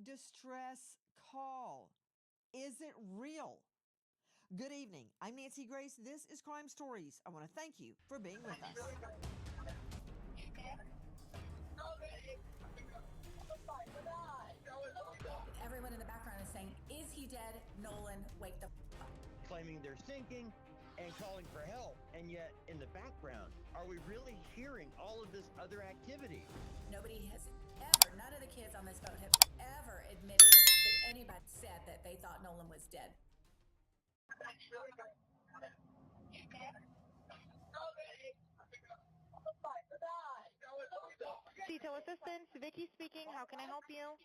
distress call. Is it real? Good evening. I'm Nancy Grace. This is Crime Stories. I want to thank you for being with us. Everyone in the background is saying, "Is he dead? Nolan, wake the f up." Claiming they're sinking and calling for help. And yet, in the background, are we really hearing all of this other activity? Nobody has ever, none of the kids on this boat have ever admitted that anybody said that they thought Nolan was dead. Detail assistance, Vicky speaking. How can I help you?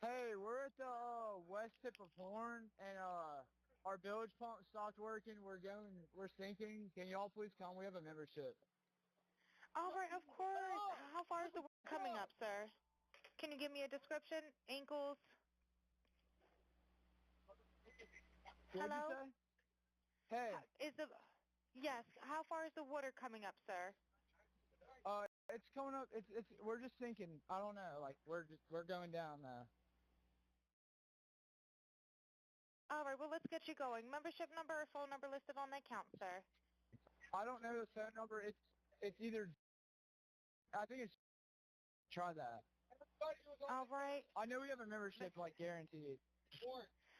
Hey, we're at the west tip of Horn, and our bilge pump stopped working. We're sinking. Can y'all please come? We have a membership. All right, of course. How far is the water coming up, sir? Can you give me a description? Ankles? What'd Hello? you say? Hey, Yes, how far is the water coming up, sir? it's coming up. We're just sinking. I don't know. Like we're going down now. All right, well, let's get you going. Membership number or phone number listed on the account, sir. I don't know the phone number. It's either. I think it's. Try that. All right. I know we have a membership, like guaranteed.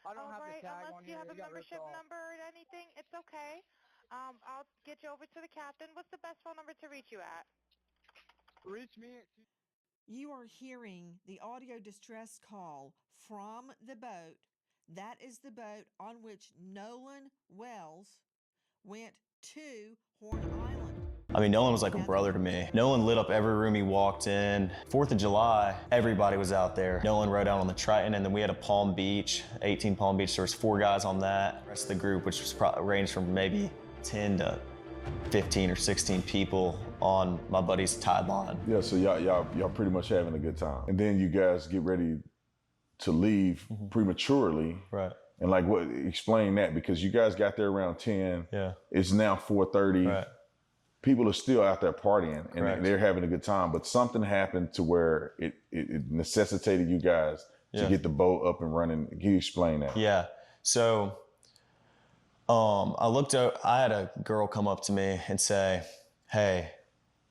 I don't All have right, the tag unless on you here. have a It got ripped membership off. number or anything, it's okay. I'll get you over to the captain. What's the best phone number to reach you at? Reach me at. You are hearing the audio distress call from the boat. That is the boat on which Nolan Wells went to Horn Island. I mean, Nolan was like a brother to me. Nolan lit up every room he walked in. 4th of July, everybody was out there. Nolan rode out on the Triton, and then we had a Palm Beach, 18 Palm Beach. There was 4 guys on that. The rest of the group, which was ranged from maybe 10 to 15 or 16 people on my buddy's tide line. Yeah, so y'all pretty much having a good time. And then you guys get ready to leave prematurely. Right. And like what, explain that, because you guys got there around 10. Yeah. It's now 4:30. Right. People are still out there partying and Correct. they're having a good time, but something happened to where it necessitated you guys to get the boat up and running. Can you explain that? Yeah. So I had a girl come up to me and say, "Hey,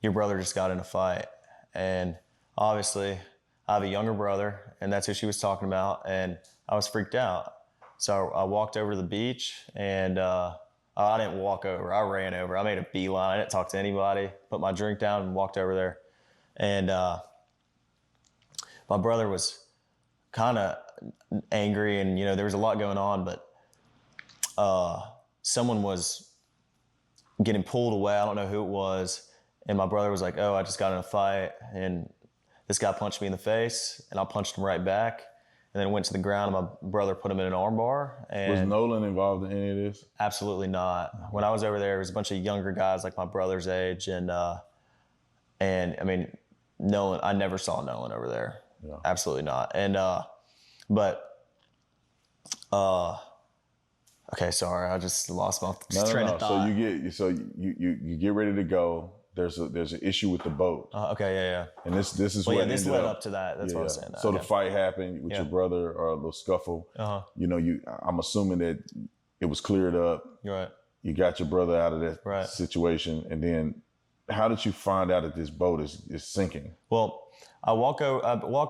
your brother just got in a fight." And obviously I have a younger brother, and that's who she was talking about. And I was freaked out. So I walked over to the beach, and I didn't walk over. I ran over. I made a beeline. I didn't talk to anybody. Put my drink down and walked over there. And my brother was kind of angry, and there was a lot going on. But someone was getting pulled away. I don't know who it was. And my brother was like, "Oh, I just got in a fight, and this guy punched me in the face," and I punched him right back. And then went to the ground, and my brother put him in an arm bar. And Was Nolan involved in any of this? Absolutely not. When I was over there was a bunch of younger guys like my brother's age, and I mean, Nolan, I never saw Nolan over there. Yeah. Absolutely not. And okay, sorry, I just lost my train of thought. So you get ready to go. There's an issue with the boat. Okay, yeah. And this is Well, what yeah, this ended led up to that. That's what I was saying. So the fight happened with your brother, or a little scuffle. I'm assuming that it was cleared up. You're right. You got your brother out of that situation, and then how did you find out that this boat is sinking? Well, I walk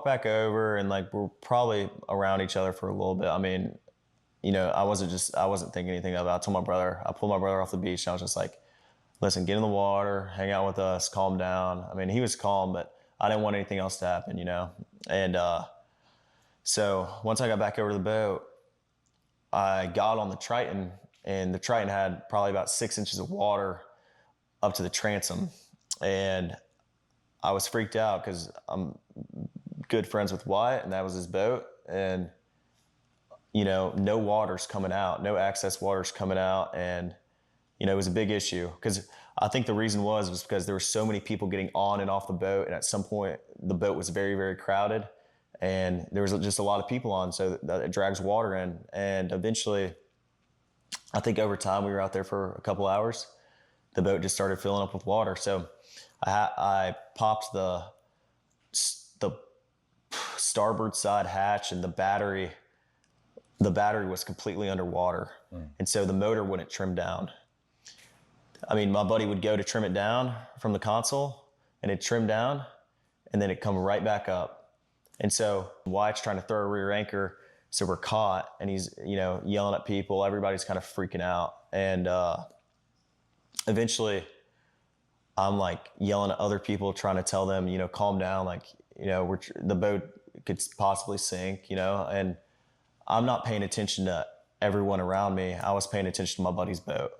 back over, and like we're probably around each other for a little bit. I mean, I wasn't thinking anything of it. I told my brother, I pulled my brother off the beach, and I was just like, "Listen, get in the water, hang out with us, calm down." I mean, he was calm, but I didn't want anything else to happen, And so once I got back over to the boat, I got on the Triton, and the Triton had probably about 6 inches of water up to the transom. And I was freaked out because I'm good friends with Wyatt, and that was his boat. And, no water's coming out, no access water's coming out. And it was a big issue because I think the reason was because there were so many people getting on and off the boat. And at some point, the boat was very, very crowded, and there was just a lot of people on. So that it drags water in. And eventually, I think over time, we were out there for a couple hours. The boat just started filling up with water. So I popped the starboard side hatch, and the battery was completely underwater. And so the motor wouldn't trim down. I mean, my buddy would go to trim it down from the console, and it'd trim down, and then it'd come right back up. And so Wyatt's trying to throw a rear anchor, so we're caught, and he's, yelling at people. Everybody's kind of freaking out. And eventually I'm like yelling at other people, trying to tell them, calm down. Like, the boat could possibly sink, and I'm not paying attention to everyone around me. I was paying attention to my buddy's boat.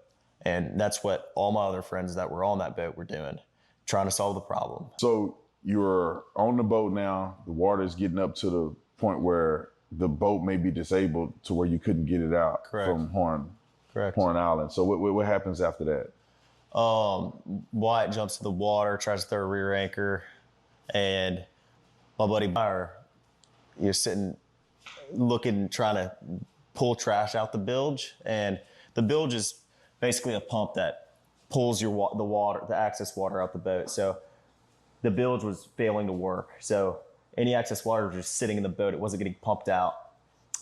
And that's what all my other friends that were on that boat were doing, trying to solve the problem. So you're on the boat now. The water's getting up to the point where the boat may be disabled to where you couldn't get it out. Correct. From Horn Correct. Island. So what happens after that? Wyatt jumps to the water, tries to throw a rear anchor, and my buddy Meyer, you're sitting, looking, trying to pull trash out the bilge. And the bilge is basically a pump that pulls the water, the excess water out the boat. So the bilge was failing to work. So any excess water was just sitting in the boat. It wasn't getting pumped out.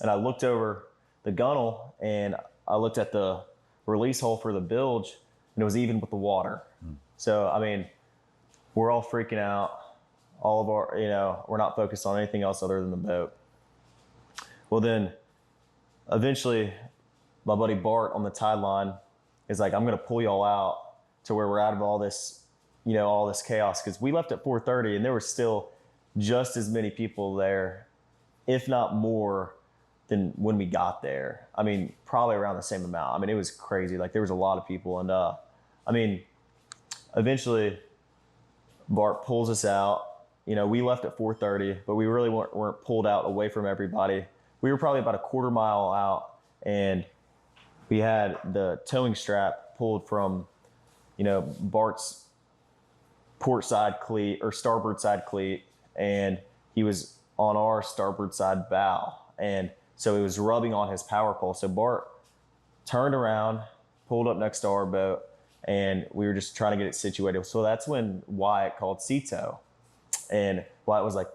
And I looked over the gunnel, and I looked at the release hole for the bilge, and it was even with the water. So, I mean, we're all freaking out. All of our, we're not focused on anything else other than the boat. Well, then eventually my buddy Bart on the tide line is like, I'm going to pull y'all out to where we're out of all this, all this chaos. Because we left at 4:30, and there were still just as many people there, if not more, than when we got there. I mean, probably around the same amount. I mean, it was crazy. Like, there was a lot of people. And, I mean, eventually Bart pulls us out. We left at 4:30, but we really weren't pulled out away from everybody. We were probably about a quarter mile out, and we had the towing strap pulled from, Bart's port side cleat or starboard side cleat, and he was on our starboard side bow. And so it was rubbing on his power pole. So Bart turned around, pulled up next to our boat, and we were just trying to get it situated. So that's when Wyatt called sea tow. And Wyatt was like,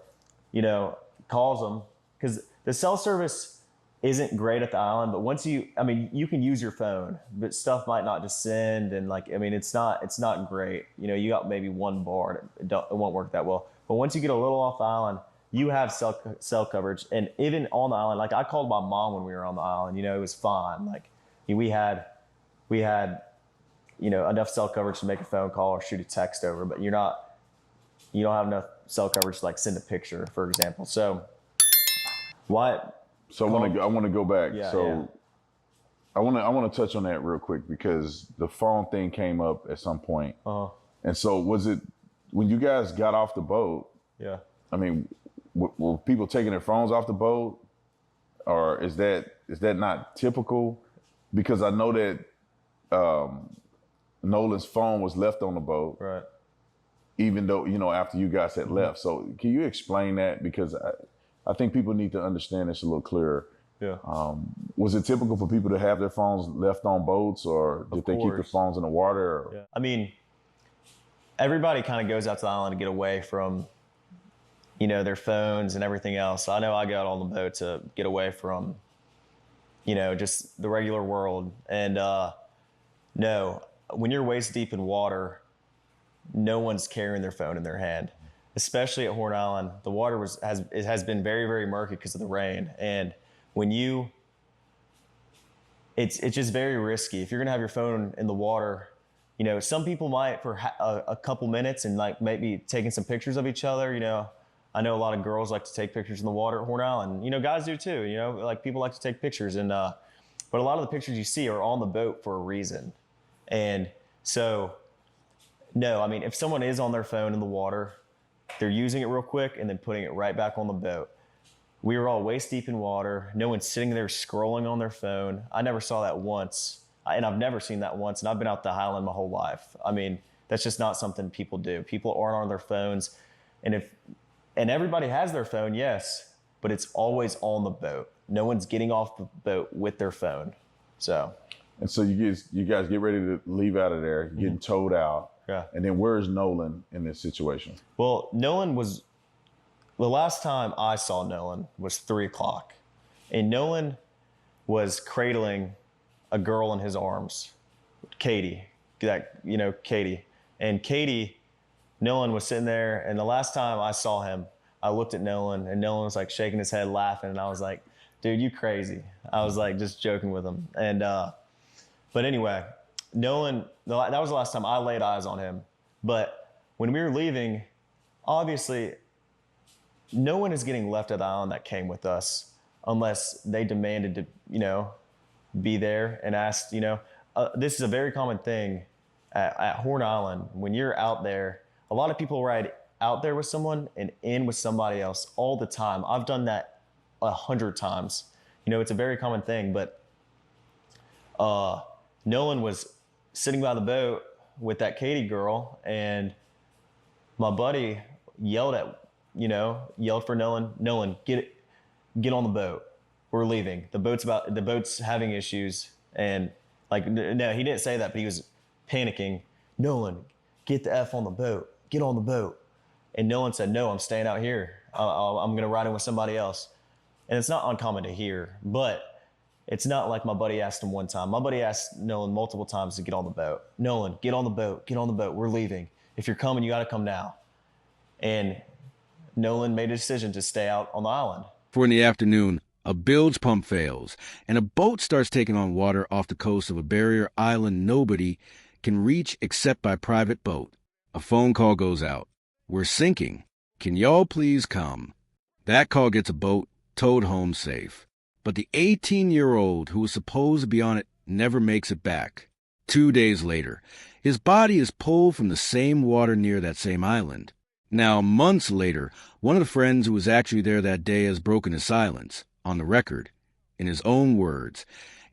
calls them, because the cell service isn't great at the island, but once you can use your phone, but stuff might not just send. And it's not great. You got maybe one bar, and it won't work that well. But once you get a little off the island, you have cell coverage. And even on the island, like, I called my mom when we were on the island, it was fine. Like, we had enough cell coverage to make a phone call or shoot a text over, but you don't have enough cell coverage to, like, send a picture, for example. So Wyatt. So I want to go back. Yeah, so yeah. I want to touch on that real quick, because the phone thing came up at some point. And so was it when you guys got off the boat? Yeah. I mean, were people taking their phones off the boat, or is that not typical? Because I know that Nolan's phone was left on the boat, right? Even though after you guys had left. So can you explain that? Because I think people need to understand this a little clearer. Yeah. Was it typical for people to have their phones left on boats, or did they keep their phones in the water? Or? Yeah. I mean, everybody kind of goes out to the island to get away from, their phones and everything else. I know I got on the boat to get away from, just the regular world. And no, when you're waist deep in water, no one's carrying their phone in their hand. Especially at Horn Island, the water has been very, very murky because of the rain. And when it's just very risky. If you're gonna have your phone in the water, some people might for a couple minutes and, like, maybe taking some pictures of each other. I know a lot of girls like to take pictures in the water at Horn Island. Guys do too. Like, people like to take pictures, and but a lot of the pictures you see are on the boat for a reason. And so, no, I mean, if someone is on their phone in the water, they're using it real quick and then putting it right back on the boat. We were all waist deep in water. No one's sitting there scrolling on their phone. I never saw that once. And I've never seen that once. And I've been out the Highland my whole life. I mean, that's just not something people do. People aren't on their phones. And everybody has their phone, yes, but it's always on the boat. No one's getting off the boat with their phone. So. And so you guys get ready to leave out of there, getting towed out. Yeah. And then where's Nolan in this situation? Well, Nolan was the last time I saw Nolan was 3 o'clock, and Nolan was cradling a girl in his arms, Katie, Katie. And Katie, Nolan was sitting there, and the last time I saw him, I looked at Nolan, and Nolan was like shaking his head, laughing, and I was like, dude, you crazy. I was like just joking with him. And but anyway, Nolan, that was the last time I laid eyes on him. But when we were leaving, obviously, no one is getting left at the island that came with us unless they demanded to, be there and asked, this is a very common thing at Horn Island. When you're out there, a lot of people ride out there with someone and in with somebody else all the time. I've done that 100 times. It's a very common thing, but Nolan was sitting by the boat with that Katie girl, and my buddy yelled for Nolan, get on the boat. We're leaving. The boat's having issues. And no, he didn't say that, but he was panicking. Nolan, get the F on the boat. Get on the boat. And Nolan said, no, I'm staying out here. I'm going to ride in with somebody else. And it's not uncommon to hear, but it's not like my buddy asked him one time. My buddy asked Nolan multiple times to get on the boat. Nolan, get on the boat. Get on the boat. We're leaving. If you're coming, you got to come now. And Nolan made a decision to stay out on the island. For in the afternoon, a bilge pump fails, and a boat starts taking on water off the coast of a barrier island nobody can reach except by private boat. A phone call goes out. We're sinking. Can y'all please come? That call gets a boat towed home safe. But the 18-year-old who was supposed to be on it never makes it back. 2 days later, his body is pulled from the same water near that same island. Now, months later, one of the friends who was actually there that day has broken his silence, on the record, in his own words,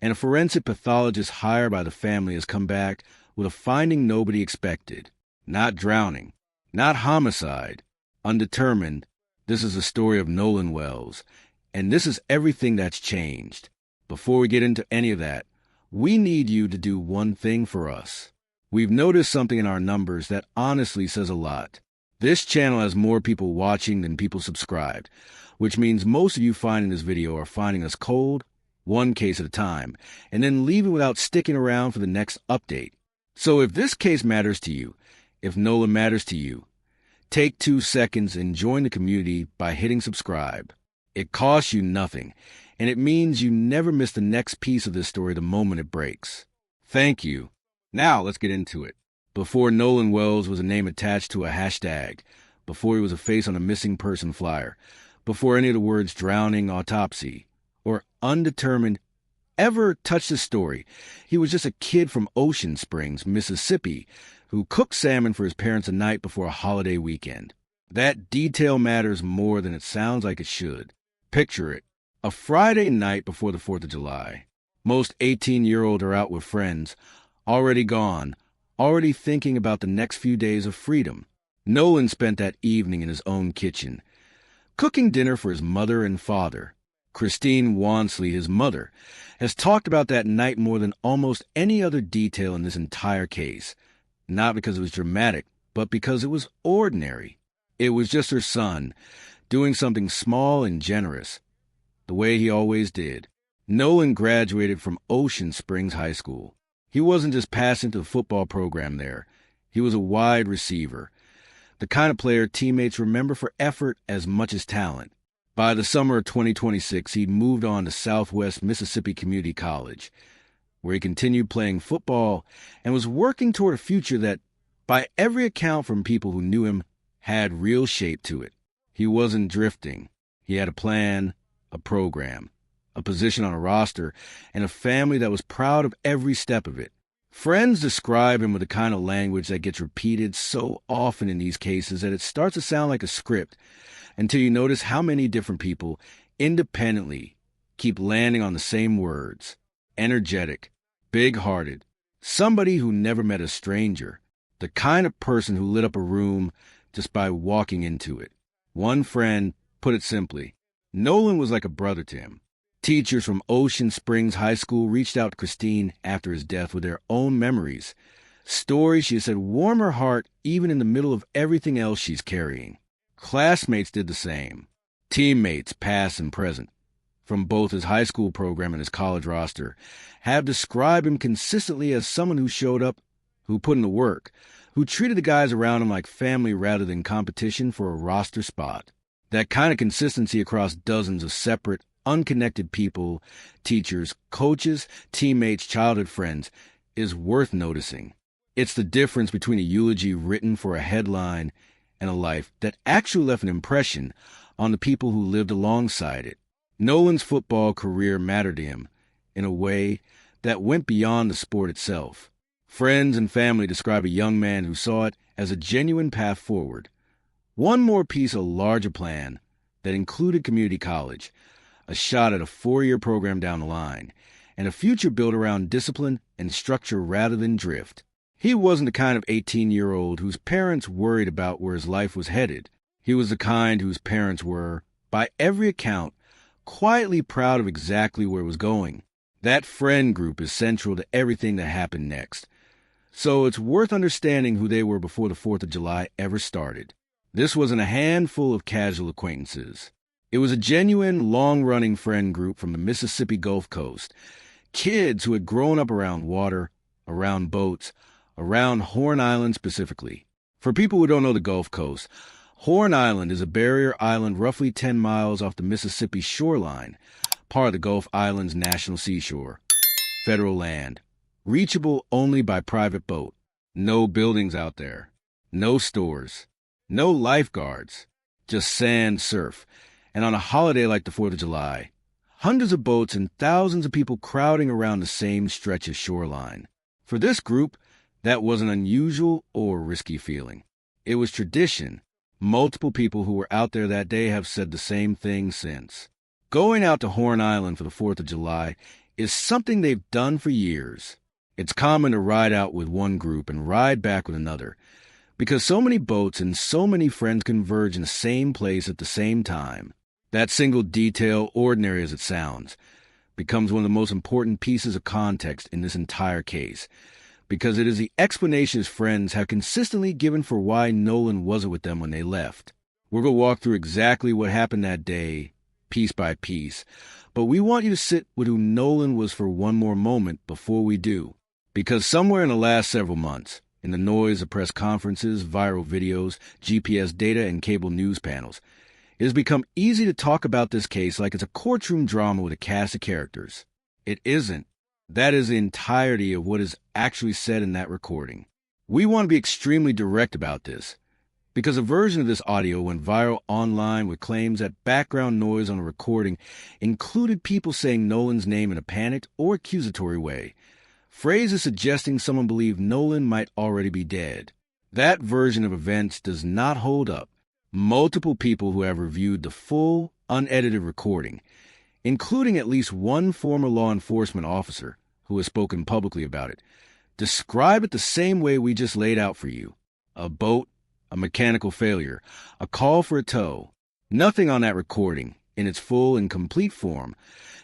and a forensic pathologist hired by the family has come back with a finding nobody expected. Not drowning, not homicide, undetermined. This is the story of Nolan Wells, and this is everything that's changed. Before we get into any of that, we need you to do one thing for us. We've noticed something in our numbers that honestly says a lot. This channel has more people watching than people subscribed, which means most of you finding this video are finding us cold, one case at a time, and then leaving without sticking around for the next update. So if this case matters to you, if Nolan matters to you, take 2 seconds and join the community by hitting subscribe. It costs you nothing, and it means you never miss the next piece of this story the moment it breaks. Thank you. Now let's get into it. Before Nolan Wells was a name attached to a hashtag, before he was a face on a missing person flyer, before any of the words drowning, autopsy, or undetermined ever touched his story, he was just a kid from Ocean Springs, Mississippi, who cooked salmon for his parents a night before a holiday weekend. That detail matters more than it sounds like it should. Picture it. A Friday night before the 4th of July. Most 18-year-olds are out with friends, already gone, already thinking about the next few days of freedom. Nolan spent that evening in his own kitchen, cooking dinner for his mother and father. Christine Wansley, his mother, has talked about that night more than almost any other detail in this entire case. Not because it was dramatic, but because it was ordinary. It was just her son, doing something small and generous, the way he always did. Nolan graduated from Ocean Springs High School. He wasn't just passing to the football program there. He was a wide receiver, the kind of player teammates remember for effort as much as talent. By the summer of 2026, he'd moved on to Southwest Mississippi Community College, where he continued playing football and was working toward a future that, by every account from people who knew him, had real shape to it. He wasn't drifting. He had a plan, a program, a position on a roster, and a family that was proud of every step of it. Friends describe him with the kind of language that gets repeated so often in these cases that it starts to sound like a script until you notice how many different people independently keep landing on the same words. Energetic, big-hearted, somebody who never met a stranger, the kind of person who lit up a room just by walking into it. One friend put it simply, Nolan was like a brother to him. Teachers from Ocean Springs High School reached out to Christine after his death with their own memories, stories she said warm her heart even in the middle of everything else she's carrying. Classmates did the same. Teammates, past and present, from both his high school program and his college roster, have described him consistently as someone who showed up, who put in the work, who treated the guys around him like family rather than competition for a roster spot. That kind of consistency across dozens of separate, unconnected people, teachers, coaches, teammates, childhood friends, is worth noticing. It's the difference between a eulogy written for a headline and a life that actually left an impression on the people who lived alongside it. Nolan's football career mattered to him in a way that went beyond the sport itself. Friends and family describe a young man who saw it as a genuine path forward. One more piece of a larger plan that included community college, a shot at a 4-year program down the line, and a future built around discipline and structure rather than drift. He wasn't the kind of 18-year-old whose parents worried about where his life was headed. He was the kind whose parents were, by every account, quietly proud of exactly where it was going. That friend group is central to everything that happened next. So it's worth understanding who they were before the 4th of July ever started. This wasn't a handful of casual acquaintances. It was a genuine, long-running friend group from the Mississippi Gulf Coast. Kids who had grown up around water, around boats, around Horn Island specifically. For people who don't know the Gulf Coast, Horn Island is a barrier island roughly 10 miles off the Mississippi shoreline, part of the Gulf Islands National Seashore. Federal land. Reachable only by private boat. No buildings out there. No stores. No lifeguards. Just sand, surf. And on a holiday like the 4th of July, hundreds of boats and thousands of people crowding around the same stretch of shoreline. For this group, that wasn't unusual or risky feeling. It was tradition. Multiple people who were out there that day have said the same thing since. Going out to Horn Island for the 4th of July is something they've done for years. It's common to ride out with one group and ride back with another, because so many boats and so many friends converge in the same place at the same time. That single detail, ordinary as it sounds, becomes one of the most important pieces of context in this entire case, because it is the explanation his friends have consistently given for why Nolan wasn't with them when they left. We're going to walk through exactly what happened that day, piece by piece, but we want you to sit with who Nolan was for one more moment before we do. Because somewhere in the last several months, in the noise of press conferences, viral videos, GPS data, and cable news panels, it has become easy to talk about this case like it's a courtroom drama with a cast of characters. It isn't. That is the entirety of what is actually said in that recording. We want to be extremely direct about this, because a version of this audio went viral online with claims that background noise on a recording included people saying Nolan's name in a panicked or accusatory way, phrases suggesting someone believed Nolan might already be dead. That version of events does not hold up. Multiple people who have reviewed the full, unedited recording, including at least one former law enforcement officer who has spoken publicly about it, describe it the same way we just laid out for you. A boat, a mechanical failure, a call for a tow. Nothing on that recording, in its full and complete form,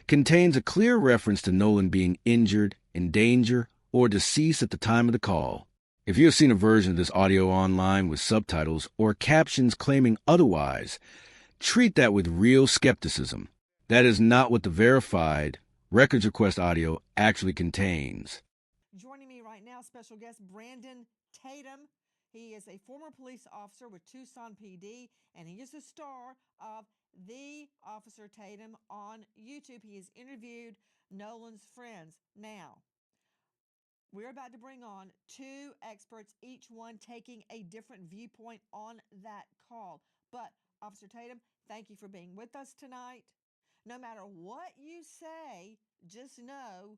contains a clear reference to Nolan being injured, in danger, or deceased at the time of the call. If you have seen a version of this audio online with subtitles or captions claiming otherwise, treat that with real skepticism. That is not what the verified records request audio actually contains. Joining me right now, special guest Brandon Tatum. He is a former police officer with Tucson PD, and he is the star of The Officer Tatum on YouTube. He has interviewed Nolan's friends. Now, we're about to bring on two experts, each one taking a different viewpoint on that call. But, Officer Tatum, thank you for being with us tonight. No matter what you say, just know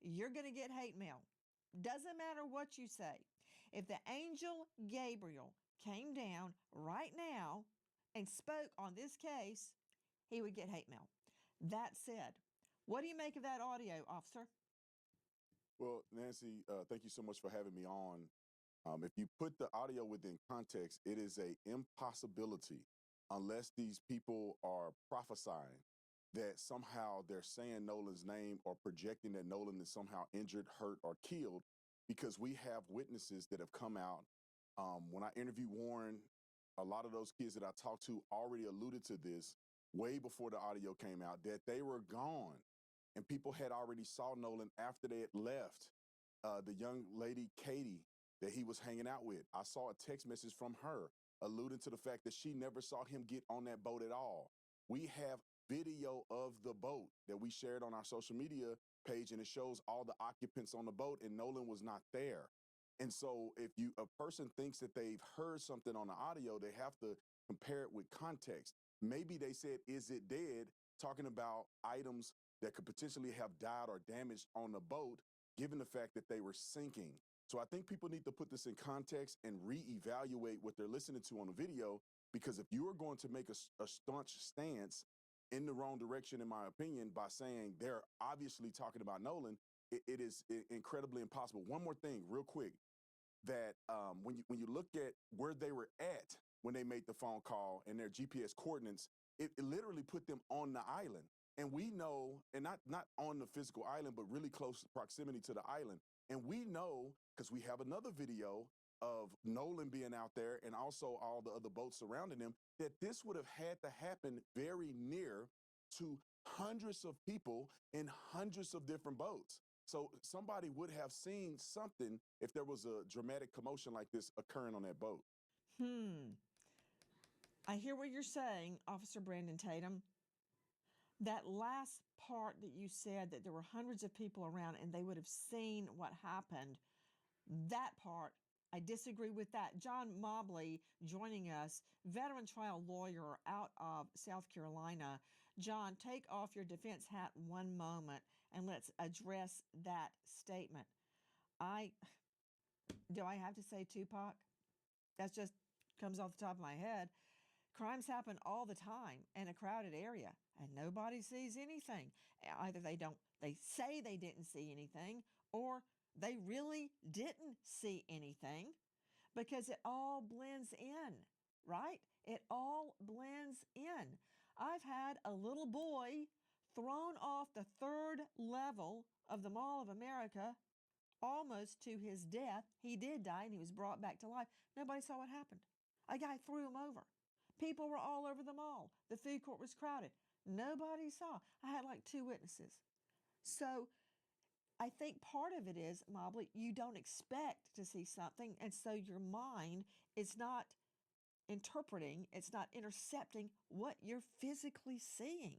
you're going to get hate mail. Doesn't matter what you say. If the angel Gabriel came down right now and spoke on this case, he would get hate mail. That said, what do you make of that audio, officer? Well, Nancy, thank you so much for having me on. If you put the audio within context, it is an impossibility unless these people are prophesying that somehow they're saying Nolan's name or projecting that Nolan is somehow injured, hurt, or killed, because we have witnesses that have come out. When I interviewed Warren a lot of those kids that I talked to already alluded to this way before the audio came out, that they were gone. And people had already saw Nolan after they had left. The young lady, Katie, that he was hanging out with, I saw a text message from her alluding to the fact that she never saw him get on that boat at all. We have video of the boat that we shared on our social media page, and it shows all the occupants on the boat, and Nolan was not there. And so if a person thinks that they've heard something on the audio, they have to compare it with context. Maybe they said, "Is it dead?" talking about items that could potentially have died or damaged on the boat, given the fact that they were sinking. So I think people need to put this in context and reevaluate what they're listening to on the video, because if you are going to make a staunch stance in the wrong direction, in my opinion, by saying they're obviously talking about Nolan, it is incredibly impossible. One more thing, real quick, that when you look at where they were at when they made the phone call and their GPS coordinates, it literally put them on the island. And we know, and not on the physical island, but really close proximity to the island. And we know, because we have another video of Nolan being out there and also all the other boats surrounding him, that this would have had to happen very near to hundreds of people in hundreds of different boats. So somebody would have seen something if there was a dramatic commotion like this occurring on that boat. I hear what you're saying, Officer Brandon Tatum. That last part that you said, that there were hundreds of people around and they would have seen what happened, that part, I disagree with that. John Mobley joining us, veteran trial lawyer out of South Carolina. John, take off your defense hat one moment and let's address that statement. Do I have to say Tupac? That just comes off the top of my head. Crimes happen all the time in a crowded area and nobody sees anything. Either they say they didn't see anything, or they really didn't see anything, because it all blends in, right? It all blends in. I've had a little boy thrown off the third level of the Mall of America almost to his death. He did die and he was brought back to life. Nobody saw what happened. A guy threw him over. People were all over the mall. The food court was crowded. Nobody saw. I had like 2 witnesses. So I think part of it is, Mobley, you don't expect to see something, and so your mind is not interpreting, it's not intercepting what you're physically seeing.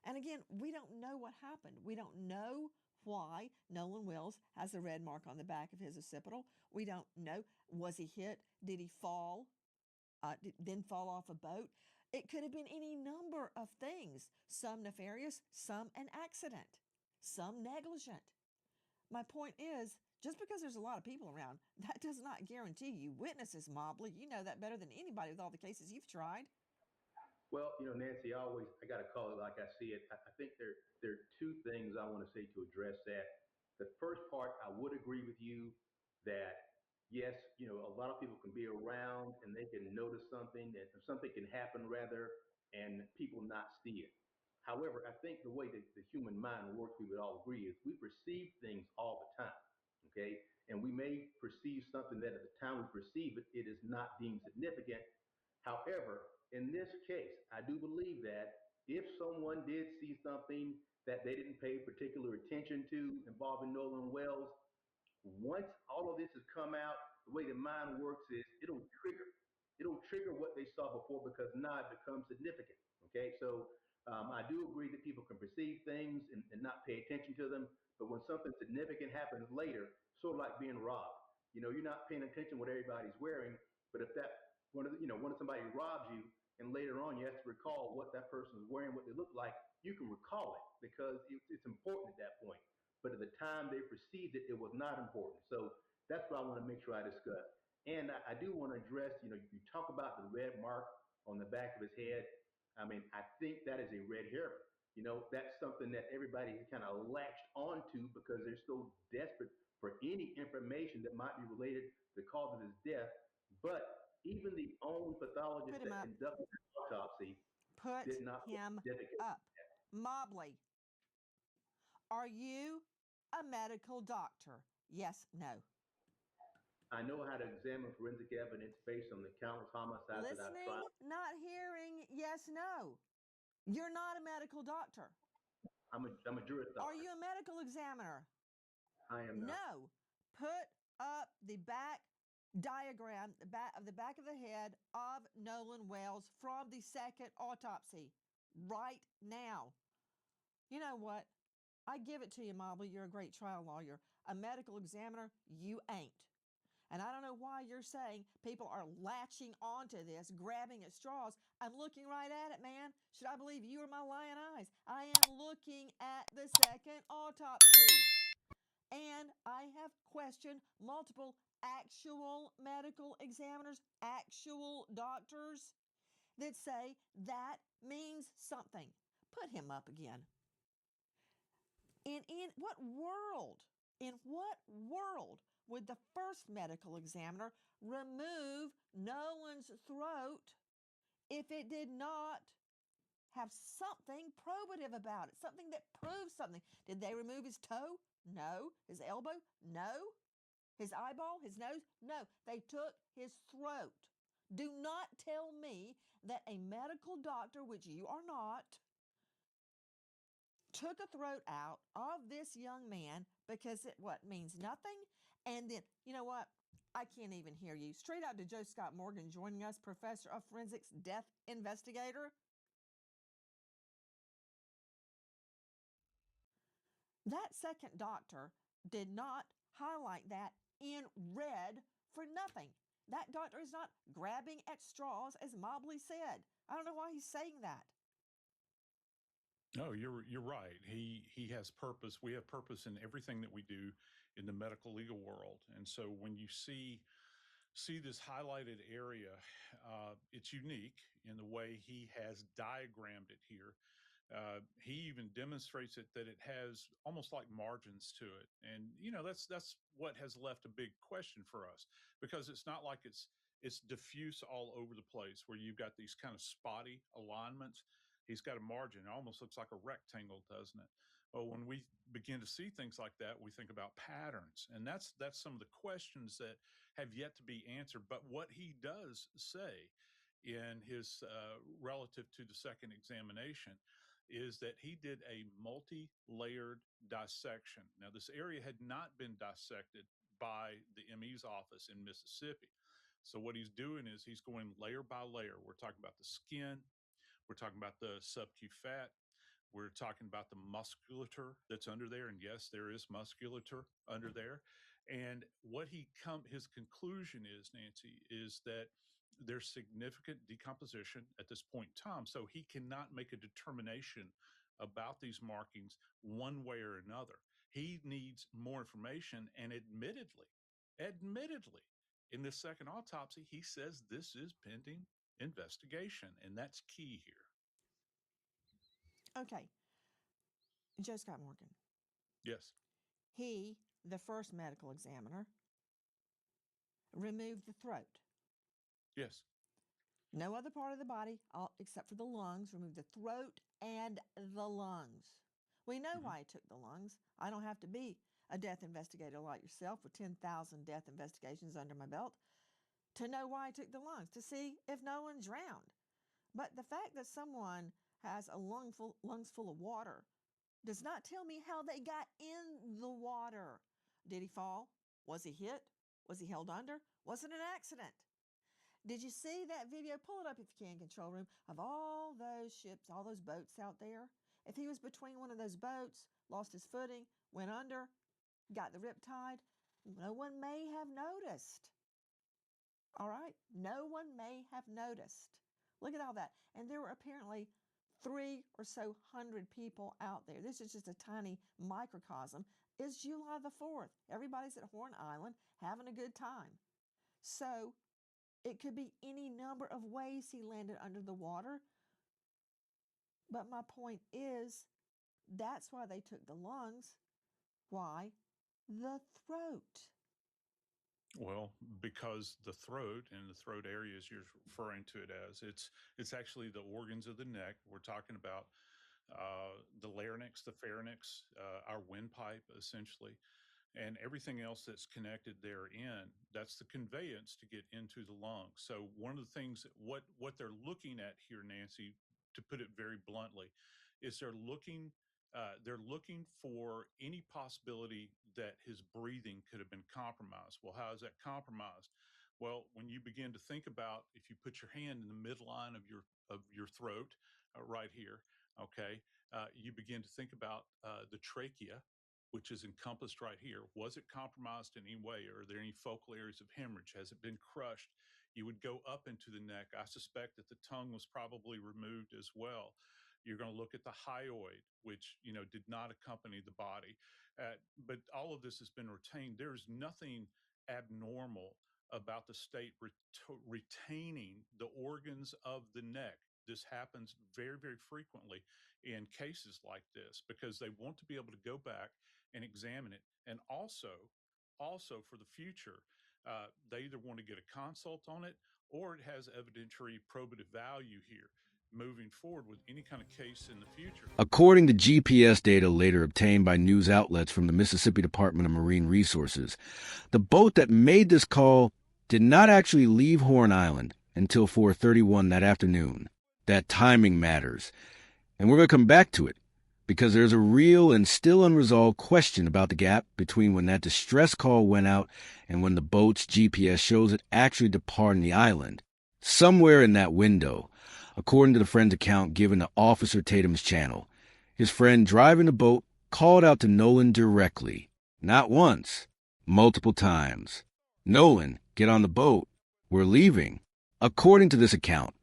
And again, we don't know what happened. We don't know why Nolan Wells has a red mark on the back of his occipital. We don't know. Was he hit? Did he fall? Then fall off a boat? It could have been any number of things. Some nefarious, some an accident, some negligent. My point is, just because there's a lot of people around, that does not guarantee you witnesses, Mobley. You know that better than anybody with all the cases you've tried. Well, Nancy, I got to call it like I see it. I think there are 2 things I want to say to address that. The first part, I would agree with you that yes, a lot of people can be around and they can notice something, and something can happen rather, and people not see it. However, I think the way that the human mind works, we would all agree, is we perceive things all the time. Okay, and we may perceive something that at the time we perceive it, it is not deemed significant. However, in this case, I do believe that if someone did see something that they didn't pay particular attention to involving Nolan Wells, once all of this has come out, the way the mind works is it'll trigger. It'll trigger what they saw before, because now it becomes significant. Okay, so I do agree that people can perceive things and not pay attention to them, but when something significant happens later, sort of like being robbed, you're not paying attention what everybody's wearing, but if that when somebody robs you and later on you have to recall what that person was wearing, what they looked like, you can recall it because it's important at that point. But at the time they perceived it, it was not important. So that's what I want to make sure I discuss. And I do want to address, you talk about the red mark on the back of his head. I mean, I think that is a red herring. That's something that everybody kind of latched onto because they're so desperate for any information that might be related to the cause of his death. But even the own pathologist that conducted the autopsy Put did not him dedicate. up. Mobley, are you a medical doctor? Yes, no. I know how to examine forensic evidence based on the countless homicides that I've Listening, tried. not hearing, yes, no. You're not a medical doctor. I'm a juris Are doctor. you a medical examiner? I am not. No. Put up the back diagram, the back of the head of Nolan Wells from the second autopsy right now. You know what? I give it to you, Mobley. You're a great trial lawyer. A medical examiner, you ain't. And I don't know why you're saying people are latching onto this, grabbing at straws. I'm looking right at it, man. Should I believe you or my lying eyes? I am looking at the second autopsy. And I have questioned multiple actual medical examiners, actual doctors that say that means something. Put him up again. In what world would the first medical examiner remove Nolan's throat if it did not have something probative about it, something that proves something? Did they remove his toe? No. His elbow? No. His eyeball? His nose? No. They took his throat. Do not tell me that a medical doctor, which you are not, took a throat out of this young man because it means nothing. And then, you know what? I can't even hear you. Straight out to Joe Scott Morgan joining us, professor of forensics, death investigator. That second doctor did not highlight that in red for nothing. That doctor is not grabbing at straws, as Mobley said. I don't know why he's saying that. No, you're right. He has purpose. We have purpose in everything that we do in the medical legal world. And so when you see this highlighted area, it's unique in the way he has diagrammed it here. He even demonstrates it that it has almost like margins to it, and that's what has left a big question for us, because it's not like it's diffuse all over the place where you've got these kind of spotty alignments. He's got a margin. It almost looks like a rectangle, doesn't it? Well, when we begin to see things like that, we think about patterns, and that's some of the questions that have yet to be answered. But what he does say in his relative to the second examination is that he did a multi-layered dissection. Now, this area had not been dissected by the ME's office in Mississippi. So what he's doing is he's going layer by layer. We're talking about the skin. We're talking about the subcu fat. We're talking about the musculature that's under there. And yes, there is musculature under there. And what his conclusion is, Nancy, is that there's significant decomposition at this point in time. So he cannot make a determination about these markings one way or another. He needs more information. And admittedly, in this second autopsy, he says this is pending investigation. And that's key here. Okay. Joe Scott Morgan. Yes. He, the first medical examiner, removed the throat. Yes. No other part of the body, except for the lungs, removed the throat and the lungs. We know why he took the lungs. I don't have to be a death investigator like yourself with 10,000 death investigations under my belt to know why he took the lungs, to see if no one drowned. But the fact that someone has lungs full of water does not tell me how they got in the water. Did he fall? Was he hit? Was he held under? Was it an accident? Did you see that video? Pull it up if you can, control room, of all those ships, all those boats out there. If he was between one of those boats, lost his footing, went under, got the riptide, no one may have noticed. All right? No one may have noticed. Look at all that. And there were apparently 300 or so people out there. This is just a tiny microcosm. It's July the 4th. Everybody's at Horn Island having a good time. So it could be any number of ways he landed under the water. But my point is, that's why they took the lungs. Why? The throat. Well, because the throat and the throat area, as you're referring to it as, it's actually the organs of the neck. We're talking about the larynx, the pharynx, our windpipe, essentially. and everything else that's connected therein. That's the conveyance to get into the lungs. So one of the things that what they're looking at here, Nancy, to put it very bluntly, is they're looking for any possibility that his breathing could have been compromised. Well, how is that compromised? Well, when you begin to think about, if you put your hand in the midline of your throat, right here, okay, you begin to think about the trachea, which is encompassed right here. Was it compromised in any way? Are there any focal areas of hemorrhage? Has it been crushed? You would go up into the neck. I suspect that the tongue was probably removed as well. You're going to look at the hyoid, which did not accompany the body, but all of this has been retained. There's nothing abnormal about the state retaining the organs of the neck. This happens very, very frequently in cases like this because they want to be able to go back and examine it. And also for the future, they either want to get a consult on it or it has evidentiary probative value here moving forward with any kind of case in the future. According to GPS data later obtained by news outlets from the Mississippi Department of Marine Resources, the boat that made this call did not actually leave Horn Island until 4:31 that afternoon. That timing matters. And we're going to come back to it because there's a real and still unresolved question about the gap between when that distress call went out and when the boat's GPS shows it actually departing the island. Somewhere in that window, according to the friend's account given to Officer Tatum's channel, his friend driving the boat called out to Nolan directly. Not once, multiple times. "Nolan, get on the boat. We're leaving." According to this account,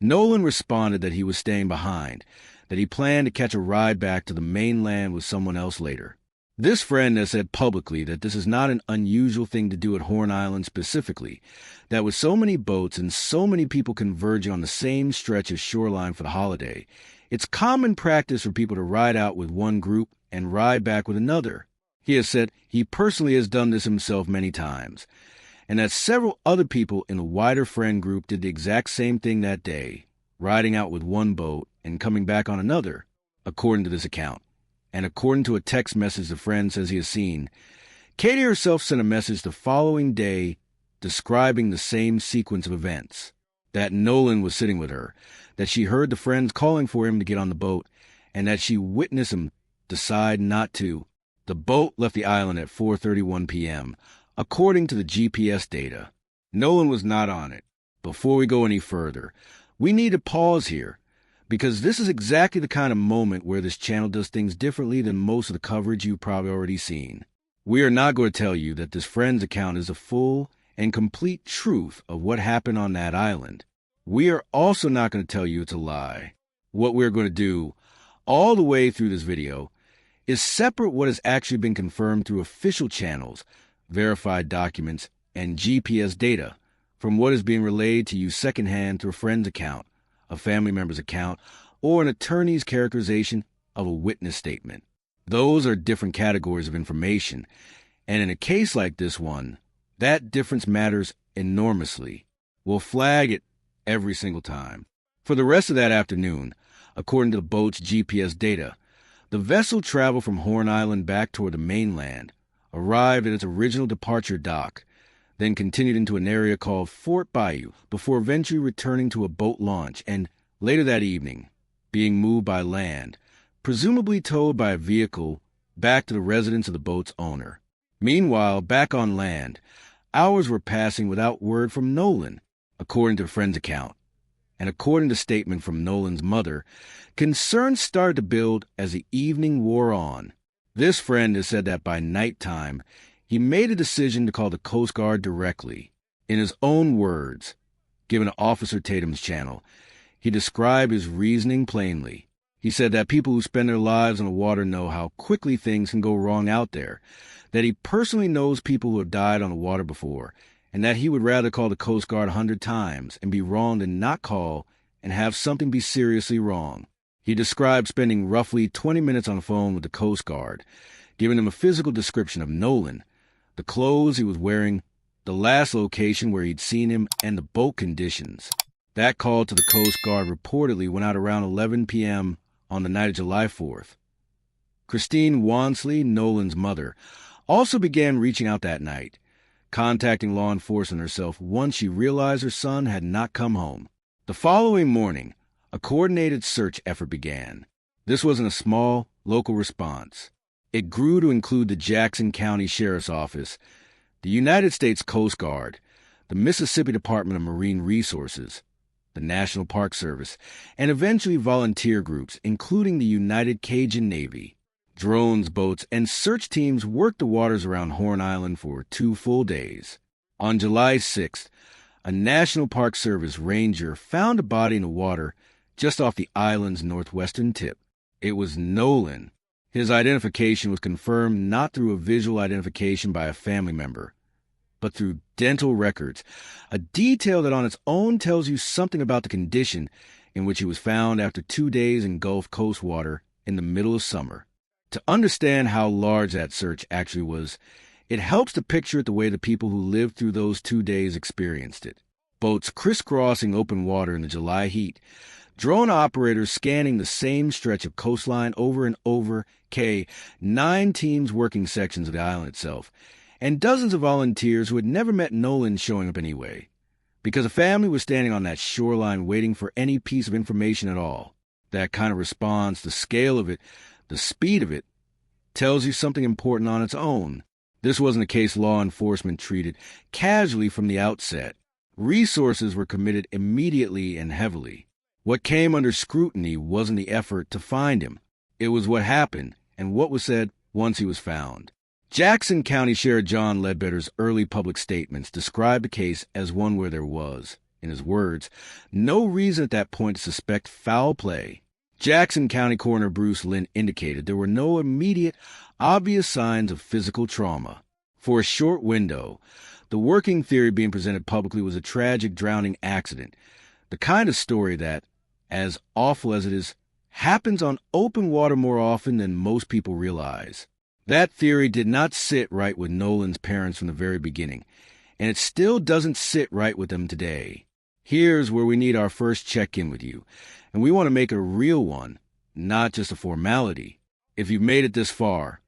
Nolan responded that he was staying behind, that he planned to catch a ride back to the mainland with someone else later. This friend has said publicly that this is not an unusual thing to do at Horn Island specifically, that with so many boats and so many people converging on the same stretch of shoreline for the holiday, it's common practice for people to ride out with one group and ride back with another. He has said he personally has done this himself many times, and that several other people in a wider friend group did the exact same thing that day, riding out with one boat and coming back on another, according to this account. And according to a text message the friend says he has seen, Katie herself sent a message the following day describing the same sequence of events, that Nolan was sitting with her, that she heard the friends calling for him to get on the boat, and that she witnessed him decide not to. The boat left the island at 4:31 p.m., according to the GPS data. Nolan was not on it. Before we go any further, we need to pause here, because this is exactly the kind of moment where this channel does things differently than most of the coverage you've probably already seen. We are not going to tell you that this friend's account is a full and complete truth of what happened on that island. We are also not going to tell you it's a lie. What we're going to do, all the way through this video, is separate what has actually been confirmed through official channels, verified documents, and GPS data from what is being relayed to you secondhand through a friend's account, a family member's account, or an attorney's characterization of a witness statement. Those are different categories of information, and in a case like this one, that difference matters enormously. We'll flag it every single time. For the rest of that afternoon, according to the boat's GPS data, the vessel traveled from Horn Island back toward the mainland, arrived at its original departure dock, then continued into an area called Fort Bayou before eventually returning to a boat launch and, later that evening, being moved by land, presumably towed by a vehicle, back to the residence of the boat's owner. Meanwhile, back on land, hours were passing without word from Nolan, according to the friend's account. And according to statement from Nolan's mother, concerns started to build as the evening wore on. This friend has said that by nighttime, he made a decision to call the Coast Guard directly. In his own words, given to Officer Tatum's channel, he described his reasoning plainly. He said that people who spend their lives on the water know how quickly things can go wrong out there, that he personally knows people who have died on the water before, and that he would rather call the Coast Guard 100 times and be wrong than not call and have something be seriously wrong. He described spending roughly 20 minutes on the phone with the Coast Guard, giving them a physical description of Nolan, the clothes he was wearing, the last location where he'd seen him, and the boat conditions. That call to the Coast Guard reportedly went out around 11 p.m. on the night of July 4th. Christine Wansley, Nolan's mother, also began reaching out that night, contacting law enforcement herself once she realized her son had not come home. The following morning, a coordinated search effort began. This wasn't a small, local response. It grew to include the Jackson County Sheriff's Office, the United States Coast Guard, the Mississippi Department of Marine Resources, the National Park Service, and eventually volunteer groups, including the United Cajun Navy. Drones, boats, and search teams worked the waters around Horn Island for 2 full days. On July 6th, a National Park Service ranger found a body in the water just off the island's northwestern tip. It was Nolan. His identification was confirmed not through a visual identification by a family member, but through dental records, a detail that on its own tells you something about the condition in which he was found after 2 days in Gulf Coast water in the middle of summer. To understand how large that search actually was, it helps to picture it the way the people who lived through those 2 days experienced it. Boats crisscrossing open water in the July heat, drone operators scanning the same stretch of coastline over and over, 9 teams working sections of the island itself, and dozens of volunteers who had never met Nolan showing up anyway, because a family was standing on that shoreline waiting for any piece of information at all. That kind of response, the scale of it, the speed of it, tells you something important on its own. This wasn't a case law enforcement treated casually from the outset. Resources were committed immediately and heavily. What came under scrutiny wasn't the effort to find him. It was what happened and what was said once he was found. Jackson County Sheriff John Ledbetter's early public statements described the case as one where there was, in his words, no reason at that point to suspect foul play. Jackson County Coroner Bruce Lynn indicated there were no immediate, obvious signs of physical trauma. For a short window, the working theory being presented publicly was a tragic drowning accident, the kind of story that, as awful as it is, happens on open water more often than most people realize. That theory did not sit right with Nolan's parents from the very beginning, and it still doesn't sit right with them today. Here's where we need our first check-in with you, and we want to make it a real one, not just a formality. If you've made it this far,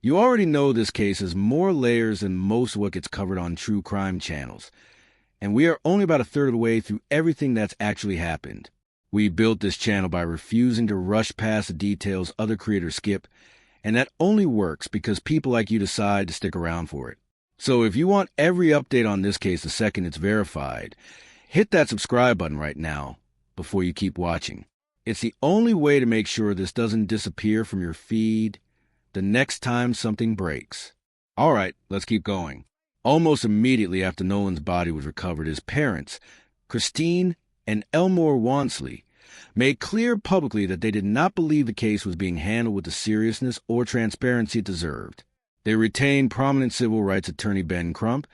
you already know this case has more layers than most of what gets covered on true crime channels, and we are only about a third of the way through everything that's actually happened. We built this channel by refusing to rush past the details other creators skip, and that only works because people like you decide to stick around for it. So if you want every update on this case the second it's verified, hit that subscribe button right now before you keep watching. It's the only way to make sure this doesn't disappear from your feed the next time something breaks. All right, let's keep going. Almost immediately after Nolan's body was recovered, his parents, Christine and Elmore Wansley, made clear publicly that they did not believe the case was being handled with the seriousness or transparency it deserved. They retained prominent civil rights attorney Ben Crump,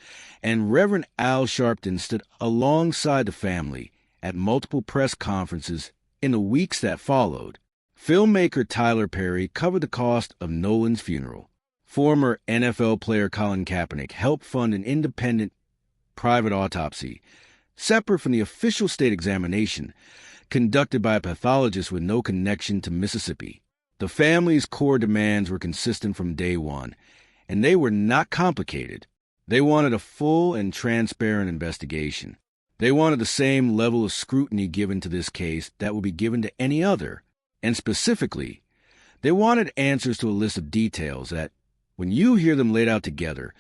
and Reverend Al Sharpton stood alongside the family at multiple press conferences in the weeks that followed. Filmmaker Tyler Perry covered the cost of Nolan's funeral. Former NFL player Colin Kaepernick helped fund an independent private autopsy, separate from the official state examination, conducted by a pathologist with no connection to Mississippi. The family's core demands were consistent from day one, and they were not complicated. They wanted a full and transparent investigation. They wanted the same level of scrutiny given to this case that would be given to any other, and specifically, they wanted answers to a list of details that, when you hear them laid out together,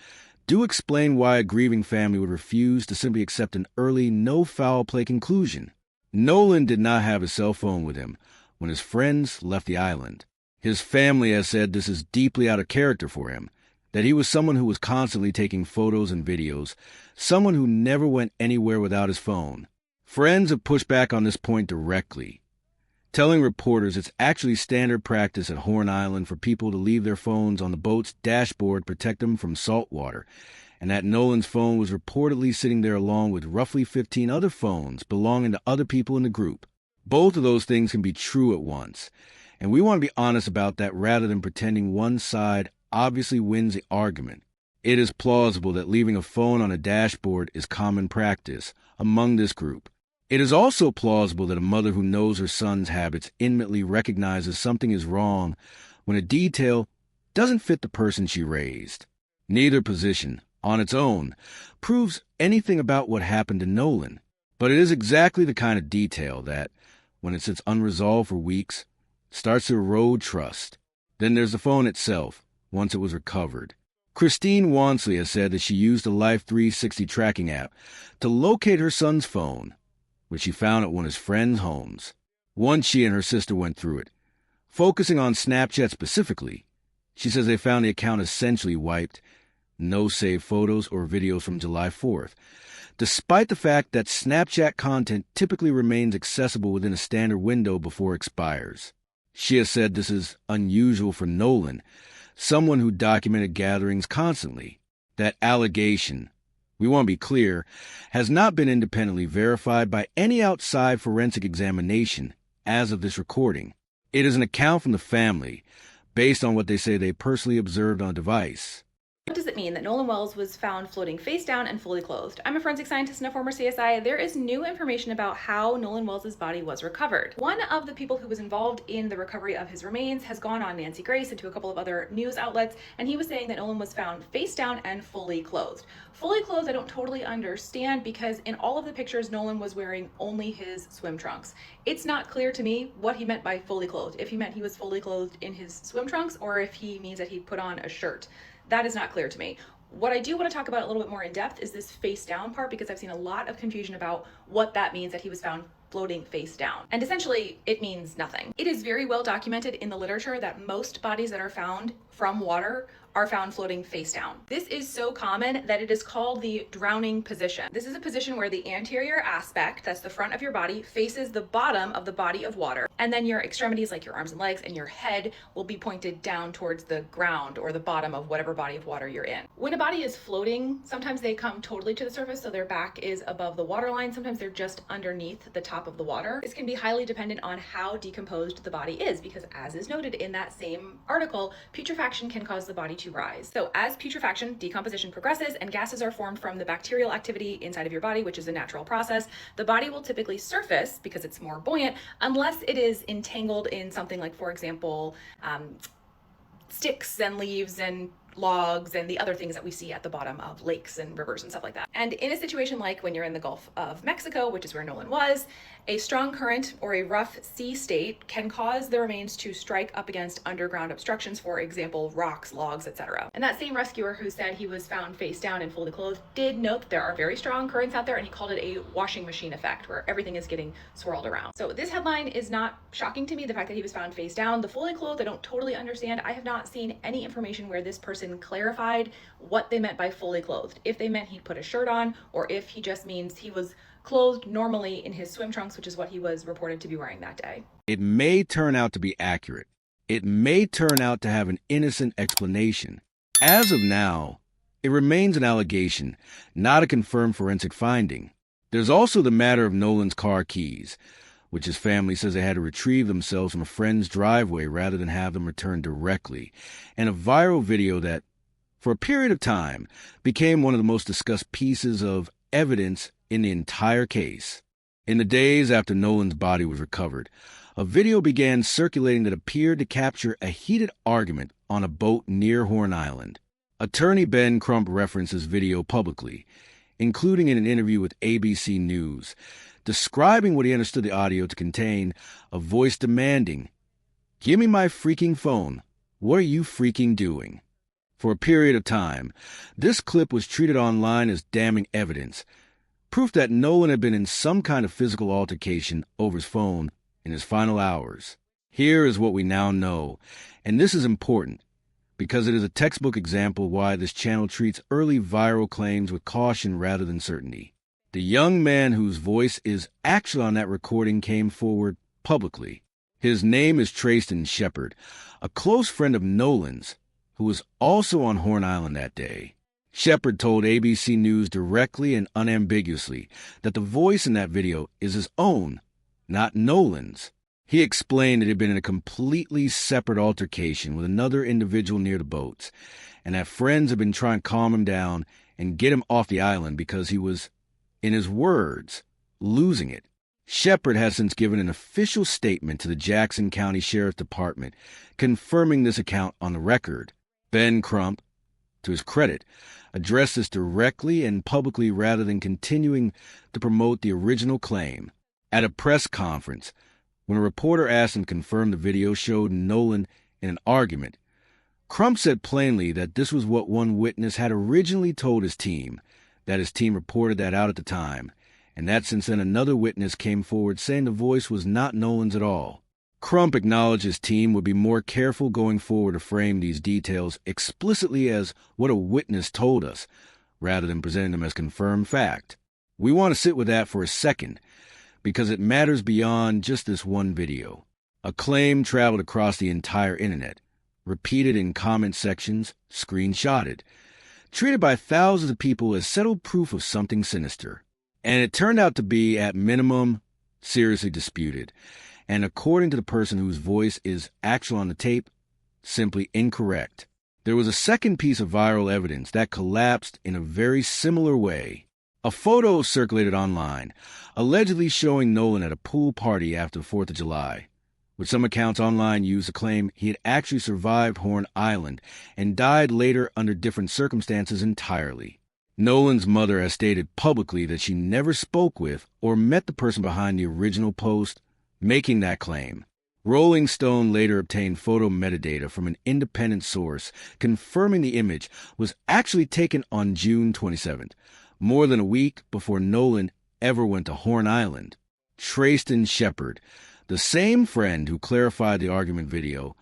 do explain why a grieving family would refuse to simply accept an early, no-foul-play conclusion. Nolan did not have his cell phone with him when his friends left the island. His family has said this is deeply out of character for him, that he was someone who was constantly taking photos and videos, someone who never went anywhere without his phone. Friends have pushed back on this point directly, telling reporters it's actually standard practice at Horn Island for people to leave their phones on the boat's dashboard to protect them from salt water, and that Nolan's phone was reportedly sitting there along with roughly 15 other phones belonging to other people in the group. Both of those things can be true at once, and we want to be honest about that rather than pretending one side obviously wins the argument. It is plausible that leaving a phone on a dashboard is common practice among this group. It is also plausible that a mother who knows her son's habits intimately recognizes something is wrong when a detail doesn't fit the person she raised. Neither position, on its own, proves anything about what happened to Nolan, but it is exactly the kind of detail that, when it sits unresolved for weeks, starts to erode trust. Then there's the phone itself, once it was recovered. Christine Wansley has said that she used the Life 360 tracking app to locate her son's phone, which she found at one of his friends' homes. Once she and her sister went through it, focusing on Snapchat specifically, she says they found the account essentially wiped, no saved photos or videos from July 4th, despite the fact that Snapchat content typically remains accessible within a standard window before it expires. She has said this is unusual for Nolan, someone who documented gatherings constantly. That allegation, we want to be clear, has not been independently verified by any outside forensic examination as of this recording. It is an account from the family, based on what they say they personally observed on a device. What does it mean that Nolan Wells was found floating face down and fully clothed? I'm a forensic scientist and a former CSI. There is new information about how Nolan Wells' body was recovered. One of the people who was involved in the recovery of his remains has gone on Nancy Grace and to a couple of other news outlets, and he was saying that Nolan was found face down and fully clothed. Fully clothed, I don't totally understand, because in all of the pictures, Nolan was wearing only his swim trunks. It's not clear to me what he meant by fully clothed, if he meant he was fully clothed in his swim trunks or if he means that he put on a shirt. That is not clear to me. What I do want to talk about a little bit more in depth is this face down part, because I've seen a lot of confusion about what that means, that he was found floating face down. And essentially, it means nothing. It is very well documented in the literature that most bodies that are found from water are found floating face down. This is so common that it is called the drowning position. This is a position where the anterior aspect, that's the front of your body, faces the bottom of the body of water, and then your extremities, like your arms and legs and your head, will be pointed down towards the ground or the bottom of whatever body of water you're in. When a body is floating, sometimes they come totally to the surface, so their back is above the waterline. Sometimes they're just underneath the top of the water. This can be highly dependent on how decomposed the body is, because as is noted in that same article, putrefaction can cause the body to rise. So as putrefaction, decomposition progresses and gases are formed from the bacterial activity inside of your body, which is a natural process, the body will typically surface because it's more buoyant, unless it is entangled in something like, for example, sticks and leaves and logs and the other things that we see at the bottom of lakes and rivers and stuff like that. And in a situation like when you're in the Gulf of Mexico, which is where Nolan was, a strong current or a rough sea state can cause the remains to strike up against underground obstructions, for example, rocks, logs, etc. And that same rescuer who said he was found face down and fully clothed did note that there are very strong currents out there, and he called it a washing machine effect, where everything is getting swirled around. So this headline is not shocking to me, the fact that he was found face down. The fully clothed, I don't totally understand. I have not seen any information where this person clarified what they meant by fully clothed. If they meant he'd put a shirt on, or if he just means he was clothed normally in his swim trunks, which is what he was reported to be wearing that day. It may turn out to be accurate. It may turn out to have an innocent explanation. As of now, it remains an allegation, not a confirmed forensic finding. There's also the matter of Nolan's car keys, which his family says they had to retrieve themselves from a friend's driveway rather than have them returned directly, and a viral video that, for a period of time, became one of the most discussed pieces of evidence in the entire case. In the days after Nolan's body was recovered, a video began circulating that appeared to capture a heated argument on a boat near Horn Island. Attorney Ben Crump referenced this video publicly, including in an interview with ABC News, describing what he understood the audio to contain, a voice demanding, "Give me my freaking phone. What are you freaking doing?" For a period of time, this clip was treated online as damning evidence, proof that Nolan had been in some kind of physical altercation over his phone in his final hours. Here is what we now know, and this is important, because it is a textbook example of why this channel treats early viral claims with caution rather than certainty. The young man whose voice is actually on that recording came forward publicly. His name is Trayston Shepard, a close friend of Nolan's, who was also on Horn Island that day. Shepard told ABC News directly and unambiguously that the voice in that video is his own, not Nolan's. He explained that he had been in a completely separate altercation with another individual near the boats, and that friends had been trying to calm him down and get him off the island because he was, in his words, losing it. Shepard has since given an official statement to the Jackson County Sheriff's Department confirming this account on the record. Ben Crump, to his credit, addressed this directly and publicly rather than continuing to promote the original claim. At a press conference, when a reporter asked him to confirm the video showed Nolan in an argument, Crump said plainly that this was what one witness had originally told his team, that his team reported that out at the time, and that since then another witness came forward saying the voice was not Nolan's at all. Crump acknowledged his team would be more careful going forward to frame these details explicitly as what a witness told us, rather than presenting them as confirmed fact. We want to sit with that for a second, because it matters beyond just this one video. A claim traveled across the entire internet, repeated in comment sections, screenshotted, treated by thousands of people as settled proof of something sinister. And it turned out to be, at minimum, seriously disputed, and according to the person whose voice is actual on the tape, simply incorrect. There was a second piece of viral evidence that collapsed in a very similar way. A photo circulated online, allegedly showing Nolan at a pool party after the 4th of July, which some accounts online used to claim he had actually survived Horn Island and died later under different circumstances entirely. Nolan's mother has stated publicly that she never spoke with or met the person behind the original post making that claim. Rolling Stone later obtained photo metadata from an independent source confirming the image was actually taken on June 27th, more than a week before Nolan ever went to Horn Island. Trayston Shepard, the same friend who clarified the argument video,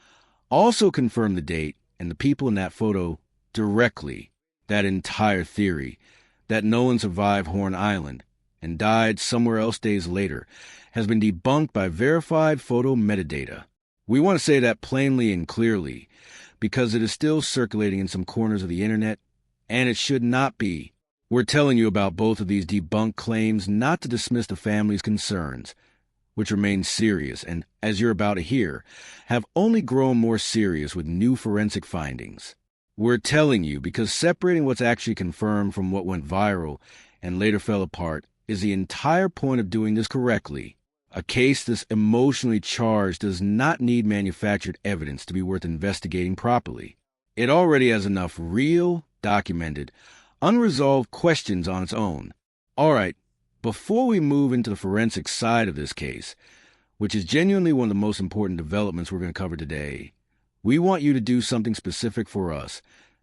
also confirmed the date and the people in that photo directly. That entire theory, that Nolan survived Horn Island and died somewhere else days later, has been debunked by verified photo metadata. We want to say that plainly and clearly, because it is still circulating in some corners of the internet, and it should not be. We're telling you about both of these debunked claims not to dismiss the family's concerns, which remain serious and, as you're about to hear, have only grown more serious with new forensic findings. We're telling you because separating what's actually confirmed from what went viral and later fell apart is the entire point of doing this correctly. A case this emotionally charged does not need manufactured evidence to be worth investigating properly. It already has enough real, documented, unresolved questions on its own. All right, before we move into the forensic side of this case, which is genuinely one of the most important developments we're going to cover today, we want you to do something specific for us,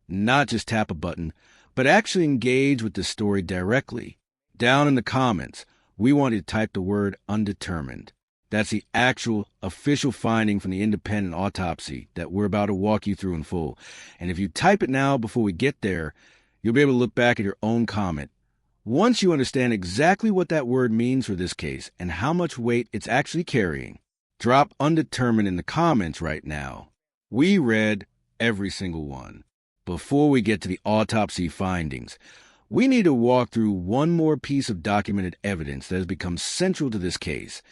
not just tap a button, but actually engage with this story directly. Down in the comments, we want you to type the word undetermined. That's the actual official finding from the independent autopsy that we're about to walk you through in full. And if you type it now before we get there, you'll be able to look back at your own comment. Once you understand exactly what that word means for this case and how much weight it's actually carrying, drop undetermined in the comments right now. We read every single one. Before we get to the autopsy findings, we need to walk through one more piece of documented evidence that has become central to this case,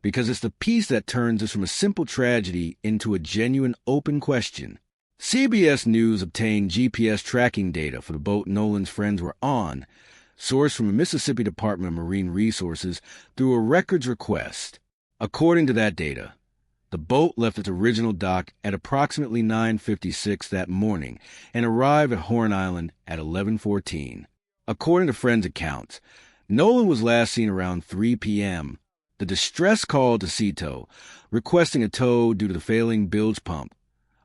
because it's the piece that turns this from a simple tragedy into a genuine open question. CBS News obtained GPS tracking data for the boat Nolan's friends were on, sourced from the Mississippi Department of Marine Resources through a records request. According to that data, the boat left its original dock at approximately 9:56 that morning and arrived at Horn Island at 11:14. According to friends' accounts, Nolan was last seen around 3 p.m. The distress call to Sea Tow, requesting a tow due to the failing bilge pump,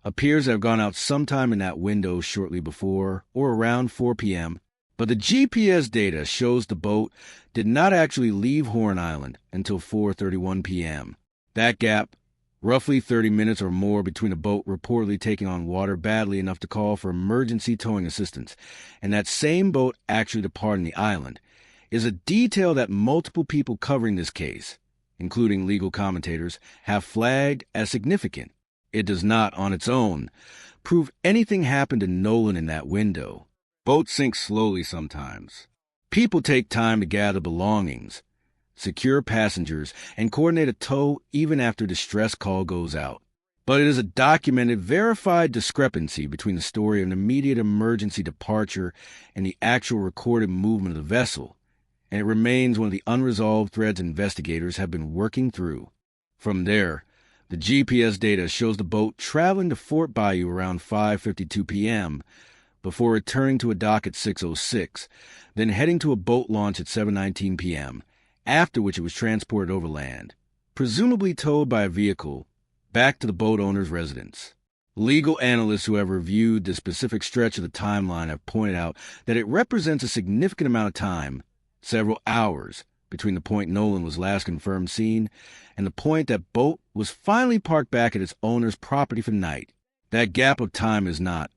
appears to have gone out sometime in that window shortly before or around 4 p.m., but the GPS data shows the boat did not actually leave Horn Island until 4:31 p.m. That gap, roughly 30 minutes or more between a boat reportedly taking on water badly enough to call for emergency towing assistance and that same boat actually departing the island, is a detail that multiple people covering this case, including legal commentators, have flagged as significant. It does not, on its own, prove anything happened to Nolan in that window. Boats sink slowly sometimes. People take time to gather belongings, secure passengers, and coordinate a tow even after a distress call goes out. But it is a documented, verified discrepancy between the story of an immediate emergency departure and the actual recorded movement of the vessel, and it remains one of the unresolved threads investigators have been working through. From there, the GPS data shows the boat traveling to Fort Bayou around 5:52 p.m., before returning to a dock at 6:06, then heading to a boat launch at 7:19 p.m., after which it was transported overland, presumably towed by a vehicle, back to the boat owner's residence. Legal analysts who have reviewed this specific stretch of the timeline have pointed out that it represents a significant amount of time, several hours, between the point Nolan was last confirmed seen and the point that boat was finally parked back at its owner's property for the night. That gap of time is not,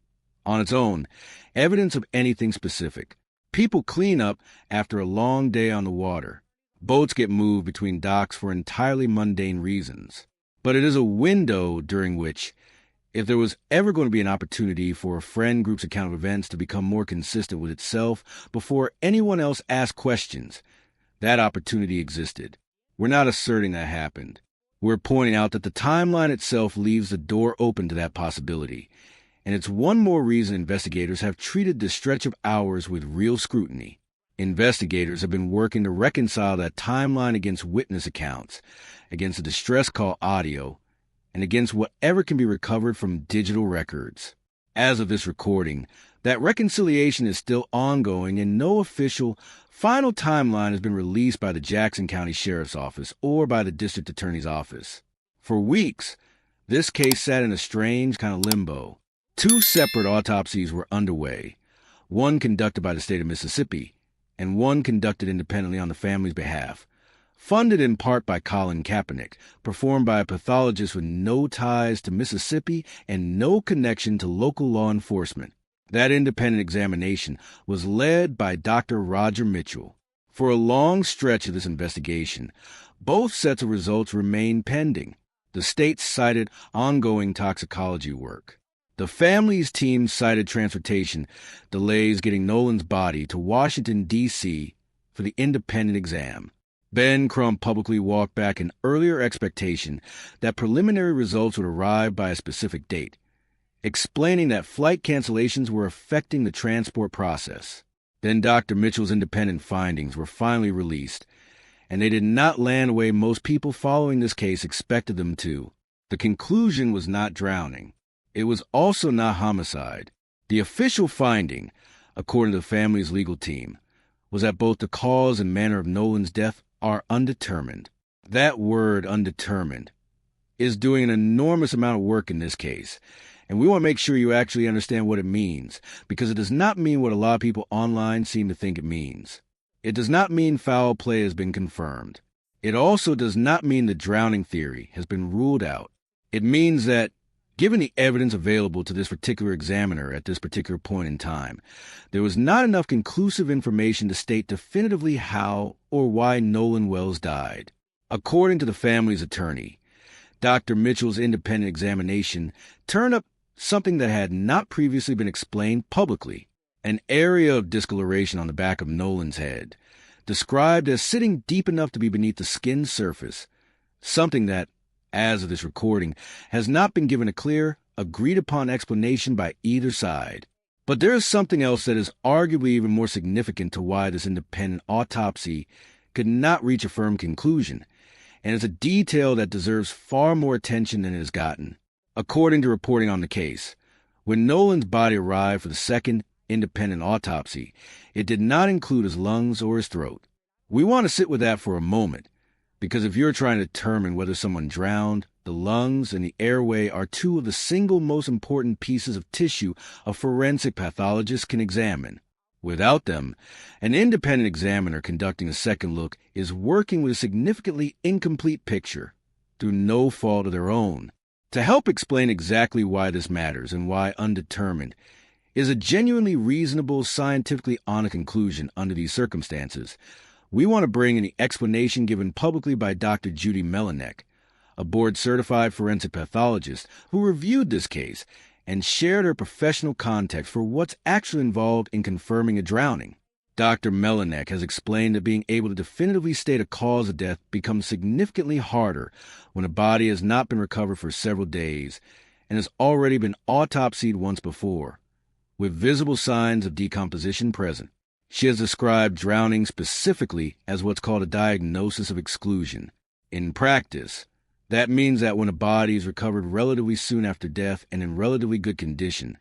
on its own, evidence of anything specific. People clean up after a long day on the water. Boats get moved between docks for entirely mundane reasons. But it is a window during which, if there was ever going to be an opportunity for a friend group's account of events to become more consistent with itself before anyone else asked questions, that opportunity existed. We're not asserting that happened. We're pointing out that the timeline itself leaves the door open to that possibility, and it's one more reason investigators have treated this stretch of hours with real scrutiny. Investigators have been working to reconcile that timeline against witness accounts, against the distress call audio, and against whatever can be recovered from digital records. As of this recording, that reconciliation is still ongoing and no official, final timeline has been released by the Jackson County Sheriff's Office or by the District Attorney's Office. For weeks, this case sat in a strange kind of limbo. 2 separate autopsies were underway, one conducted by the state of Mississippi and one conducted independently on the family's behalf, funded in part by Colin Kaepernick, performed by a pathologist with no ties to Mississippi and no connection to local law enforcement. That independent examination was led by Dr. Roger Mitchell. For a long stretch of this investigation, both sets of results remained pending. The state cited ongoing toxicology work. The family's team cited transportation delays getting Nolan's body to Washington, D.C. for the independent exam. Ben Crump publicly walked back an earlier expectation that preliminary results would arrive by a specific date, explaining that flight cancellations were affecting the transport process. Then Dr. Mitchell's independent findings were finally released, and they did not land the way most people following this case expected them to. The conclusion was not drowning. It was also not homicide. The official finding, according to the family's legal team, was that both the cause and manner of Nolan's death are undetermined. That word, undetermined, is doing an enormous amount of work in this case, and we want to make sure you actually understand what it means, because it does not mean what a lot of people online seem to think it means. It does not mean foul play has been confirmed. It also does not mean the drowning theory has been ruled out. It means that, given the evidence available to this particular examiner at this particular point in time, there was not enough conclusive information to state definitively how or why Nolan Wells died. According to the family's attorney, Dr. Mitchell's independent examination turned up something that had not previously been explained publicly, an area of discoloration on the back of Nolan's head, described as sitting deep enough to be beneath the skin's surface, something that, as of this recording, has not been given a clear, agreed-upon explanation by either side. But there is something else that is arguably even more significant to why this independent autopsy could not reach a firm conclusion, and it's a detail that deserves far more attention than it has gotten. According to reporting on the case, when Nolan's body arrived for the second independent autopsy, it did not include his lungs or his throat. We want to sit with that for a moment, because if you're trying to determine whether someone drowned, the lungs and the airway are 2 of the single most important pieces of tissue a forensic pathologist can examine. Without them, an independent examiner conducting a second look is working with a significantly incomplete picture, through no fault of their own. To help explain exactly why this matters and why undetermined is a genuinely reasonable, scientifically honest conclusion under these circumstances, we want to bring in the explanation given publicly by Dr. Judy Melinek, a board-certified forensic pathologist who reviewed this case and shared her professional context for what's actually involved in confirming a drowning. Dr. Melinek has explained that being able to definitively state a cause of death becomes significantly harder when a body has not been recovered for several days and has already been autopsied once before, with visible signs of decomposition present. She has described drowning specifically as what's called a diagnosis of exclusion. In practice, That means that when a body is recovered relatively soon after death and in relatively good condition,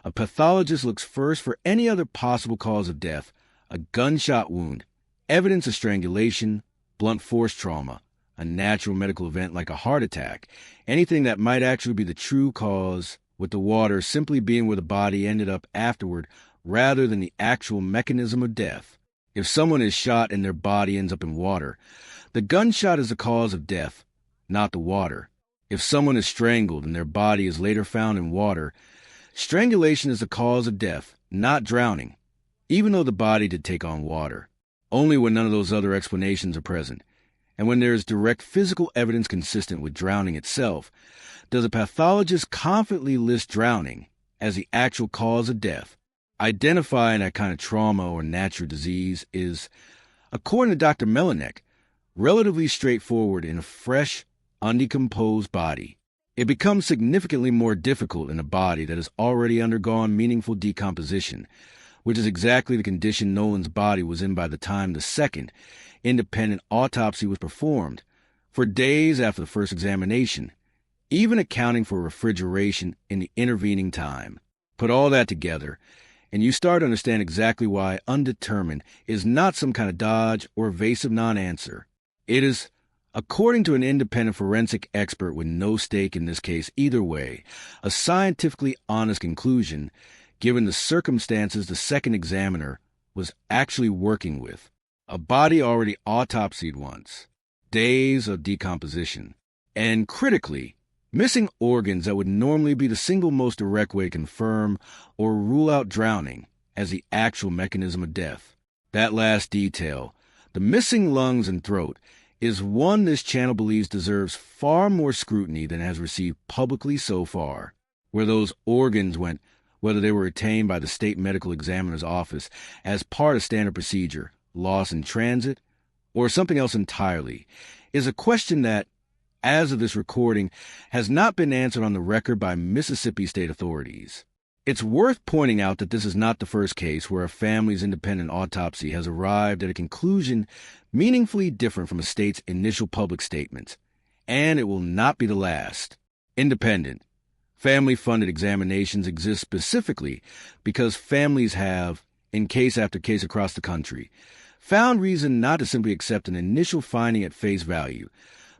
a pathologist looks first for any other possible cause of death, a gunshot wound, evidence of strangulation, blunt force trauma, a natural medical event like a heart attack, anything that might actually be the true cause, with the water simply being where the body ended up afterward rather than the actual mechanism of death. If someone is shot and their body ends up in water, the gunshot is the cause of death, not the water. If someone is strangled and their body is later found in water, strangulation is the cause of death, not drowning, even though the body did take on water. Only when none of those other explanations are present, and when there is direct physical evidence consistent with drowning itself, does a pathologist confidently list drowning as the actual cause of death. Identifying that kind of trauma or natural disease is, according to Dr. Melinek, relatively straightforward in a fresh, undecomposed body. It becomes significantly more difficult in a body that has already undergone meaningful decomposition, which is exactly the condition Nolan's body was in by the time the second independent autopsy was performed, for days after the first examination, even accounting for refrigeration in the intervening time. Put all that together, and you start to understand exactly why undetermined is not some kind of dodge or evasive non-answer. It is, according to an independent forensic expert with no stake in this case either way, a scientifically honest conclusion given the circumstances the second examiner was actually working with. A body already autopsied once, days of decomposition, and critically, missing organs that would normally be the single most direct way to confirm or rule out drowning as the actual mechanism of death. That last detail, the missing lungs and throat, is one this channel believes deserves far more scrutiny than has received publicly so far. Where those organs went, whether they were retained by the state medical examiner's office as part of standard procedure, lost in transit, or something else entirely, is a question that, as of this recording, has not been answered on the record by Mississippi state authorities. It's worth pointing out that this is not the first case where a family's independent autopsy has arrived at a conclusion meaningfully different from a state's initial public statement, and it will not be the last. Independent, family-funded examinations exist specifically because families have, in case after case across the country, found reason not to simply accept an initial finding at face value,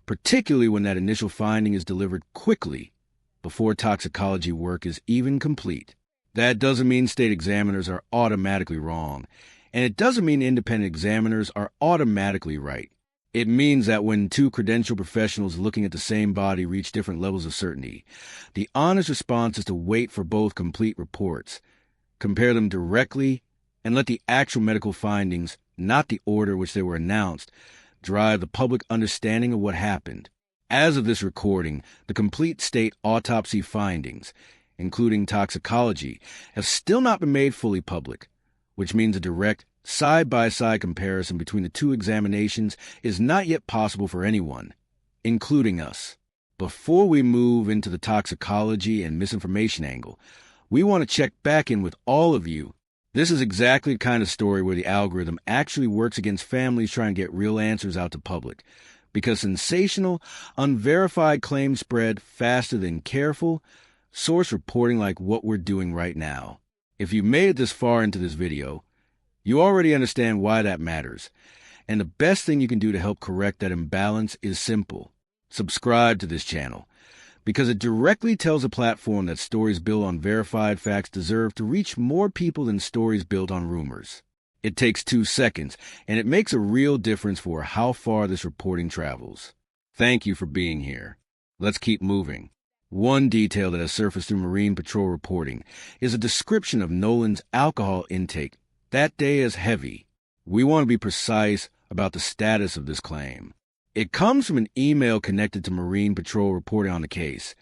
particularly when that initial finding is delivered quickly before toxicology work is even complete. That doesn't mean state examiners are automatically wrong, and it doesn't mean independent examiners are automatically right. It means that when two credentialed professionals looking at the same body reach different levels of certainty, the honest response is to wait for both complete reports, compare them directly, and let the actual medical findings, not the order which they were announced, drive the public understanding of what happened. As of this recording, the complete state autopsy findings, including toxicology, have still not been made fully public, which means a direct, side-by-side comparison between the two examinations is not yet possible for anyone, including us. Before we move into the toxicology and misinformation angle, we want to check back in with all of you. This is exactly the kind of story where the algorithm actually works against families trying to get real answers out to public, because sensational, unverified claims spread faster than careful, source reporting like what we're doing right now. If you made it this far into this video, you already understand why that matters, and the best thing you can do to help correct that imbalance is simple. Subscribe to this channel, because it directly tells a platform that stories built on verified facts deserve to reach more people than stories built on rumors. It takes 2 seconds, and it makes a real difference for how far this reporting travels. Thank you for being here. Let's keep moving. One detail that has surfaced through Marine Patrol reporting is a description of Nolan's alcohol intake that day as heavy. We want to be precise about the status of this claim. It comes from an email connected to Marine Patrol reporting on the case,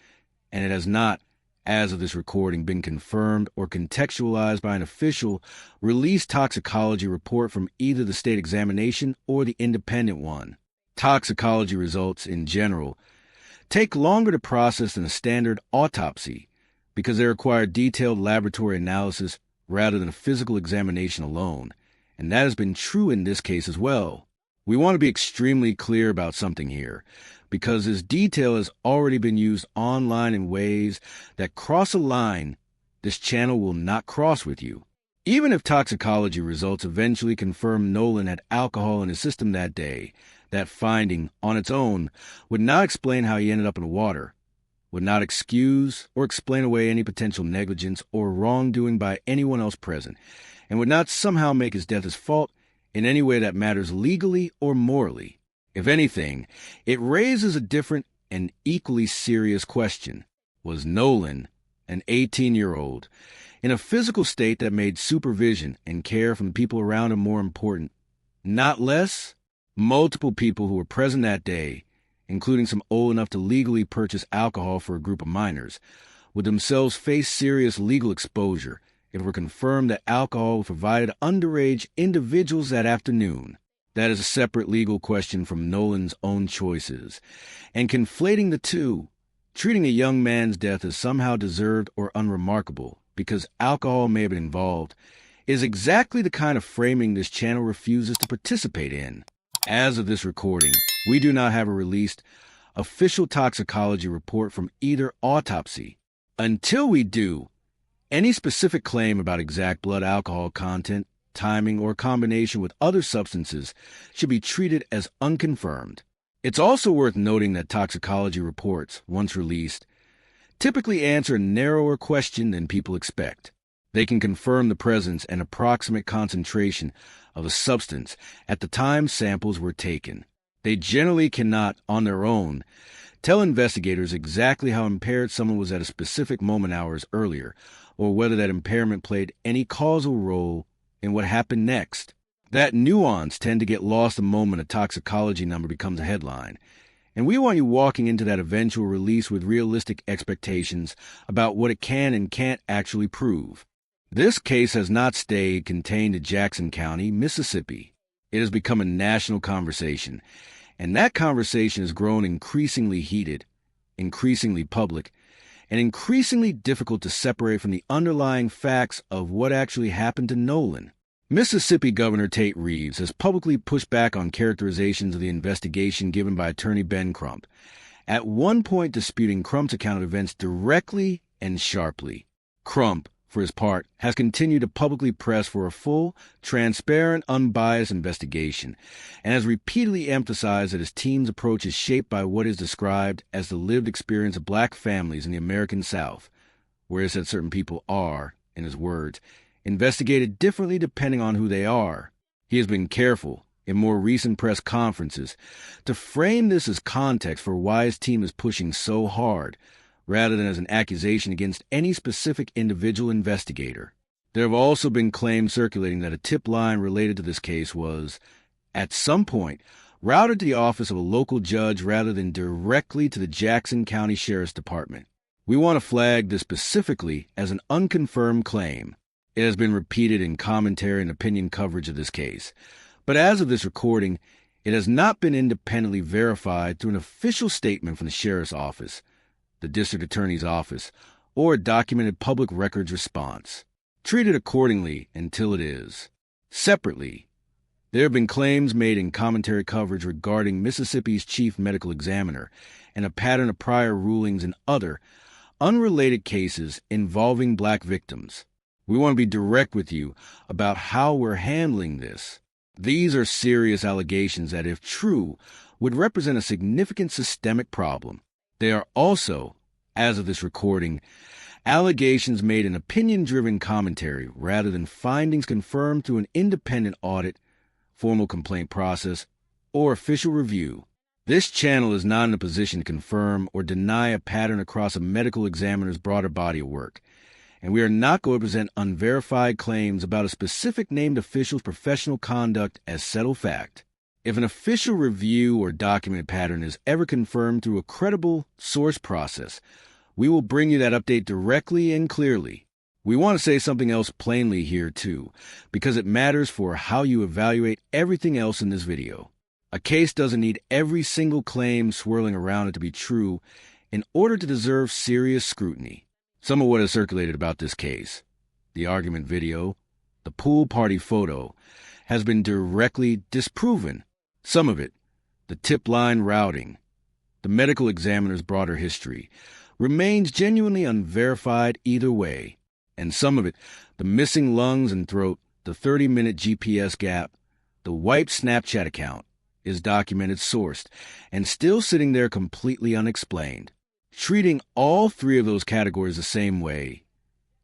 and it has not, as of this recording, been confirmed or contextualized by an official released toxicology report from either the state examination or the independent one. Toxicology results, in general, take longer to process than a standard autopsy because they require detailed laboratory analysis rather than a physical examination alone, and that has been true in this case as well. We want to be extremely clear about something here, because this detail has already been used online in ways that cross a line this channel will not cross with you. Even if toxicology results eventually confirm Nolan had alcohol in his system that day, that finding, on its own, would not explain how he ended up in the water, would not excuse or explain away any potential negligence or wrongdoing by anyone else present, and would not somehow make his death his fault in any way that matters legally or morally. If anything, it raises a different and equally serious question. Was Nolan, an 18-year-old, in a physical state that made supervision and care from the people around him more important? Not less. Multiple people who were present that day, including some old enough to legally purchase alcohol for a group of minors, would themselves face serious legal exposure if it were confirmed that alcohol was provided to underage individuals that afternoon. That is a separate legal question from Nolan's own choices. And conflating the two, treating a young man's death as somehow deserved or unremarkable because alcohol may have been involved, is exactly the kind of framing this channel refuses to participate in. As of this recording, we do not have a released official toxicology report from either autopsy. Until we do, any specific claim about exact blood alcohol content, timing, or combination with other substances should be treated as unconfirmed. It's also worth noting that toxicology reports, once released, typically answer a narrower question than people expect. They can confirm the presence and approximate concentration of a substance at the time samples were taken. They generally cannot, on their own, tell investigators exactly how impaired someone was at a specific moment hours earlier, or whether that impairment played any causal role in what happened next. That nuance tends to get lost the moment a toxicology number becomes a headline, and we want you walking into that eventual release with realistic expectations about what it can and can't actually prove. This case has not stayed contained to Jackson County, Mississippi. It has become a national conversation, and that conversation has grown increasingly heated, increasingly public, and increasingly difficult to separate from the underlying facts of what actually happened to Nolan. Mississippi Governor Tate Reeves has publicly pushed back on characterizations of the investigation given by attorney Ben Crump, at one point disputing Crump's account of events directly and sharply. Crump, for his part, has continued to publicly press for a full, transparent, unbiased investigation, and has repeatedly emphasized that his team's approach is shaped by what is described as the lived experience of black families in the American South, where he said certain people are, in his words, investigated differently depending on who they are. He has been careful, in more recent press conferences, to frame this as context for why his team is pushing so hard, rather than as an accusation against any specific individual investigator. There have also been claims circulating that a tip line related to this case was, at some point, routed to the office of a local judge rather than directly to the Jackson County Sheriff's Department. We want to flag this specifically as an unconfirmed claim. It has been repeated in commentary and opinion coverage of this case, but as of this recording, it has not been independently verified through an official statement from the Sheriff's Office, the District Attorney's Office, or a documented public records response. Treat it accordingly until it is. Separately, there have been claims made in commentary coverage regarding Mississippi's chief medical examiner and a pattern of prior rulings in other, unrelated cases involving black victims. We want to be direct with you about how we're handling this. These are serious allegations that, if true, would represent a significant systemic problem. They are also, as of this recording, allegations made in opinion-driven commentary rather than findings confirmed through an independent audit, formal complaint process, or official review. This channel is not in a position to confirm or deny a pattern across a medical examiner's broader body of work, and we are not going to present unverified claims about a specific named official's professional conduct as settled fact. If an official review or documented pattern is ever confirmed through a credible source process, we will bring you that update directly and clearly. We want to say something else plainly here, too, because it matters for how you evaluate everything else in this video. A case doesn't need every single claim swirling around it to be true in order to deserve serious scrutiny. Some of what has circulated about this case, the argument video, the pool party photo, has been directly disproven Some of it, the tip line routing, the medical examiner's broader history, remains genuinely unverified either way. And some of it, the missing lungs and throat, the 30-minute GPS gap, the wiped Snapchat account, is documented, sourced, and still sitting there completely unexplained. Treating all three of those categories the same way,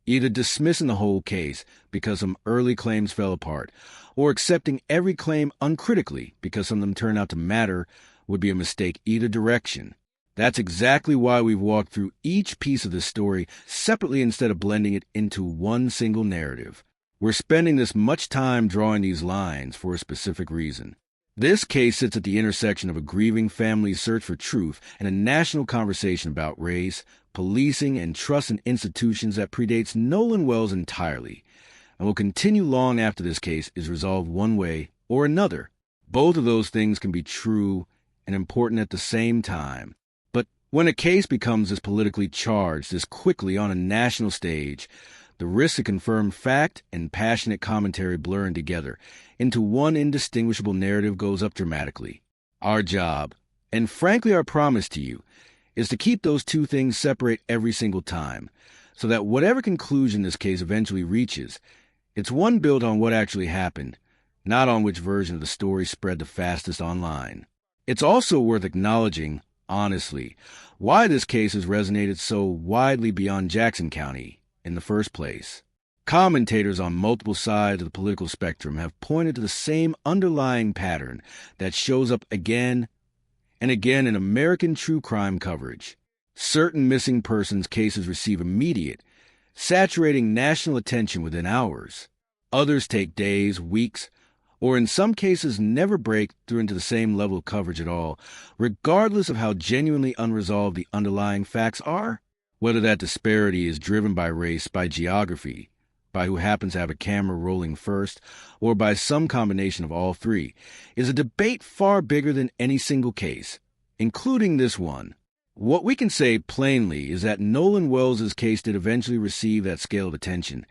either dismissing the whole case because some early claims fell apart, or accepting every claim uncritically because some of them turned out to matter, would be a mistake either direction. That's exactly why we've walked through each piece of this story separately instead of blending it into one single narrative. We're spending this much time drawing these lines for a specific reason. This case sits at the intersection of a grieving family's search for truth and a national conversation about race, policing, and trust in institutions that predates Nolan Wells entirely, and will continue long after this case is resolved one way or another. Both of those things can be true and important at the same time. But when a case becomes this politically charged this quickly on a national stage, the risk of confirmed fact and passionate commentary blurring together into one indistinguishable narrative goes up dramatically. Our job, and frankly our promise to you, is to keep those two things separate every single time, so that whatever conclusion this case eventually reaches, it's one built on what actually happened, not on which version of the story spread the fastest online. It's also worth acknowledging, honestly, why this case has resonated so widely beyond Jackson County in the first place. Commentators on multiple sides of the political spectrum have pointed to the same underlying pattern that shows up again and again in American true crime coverage. Certain missing persons cases receive immediate, saturating national attention within hours. Others take days, weeks, or in some cases never break through into the same level of coverage at all, regardless of how genuinely unresolved the underlying facts are. Whether that disparity is driven by race, by geography, by who happens to have a camera rolling first, or by some combination of all three, is a debate far bigger than any single case, including this one. What we can say plainly is that Nolan Wells' case did eventually receive that scale of attention,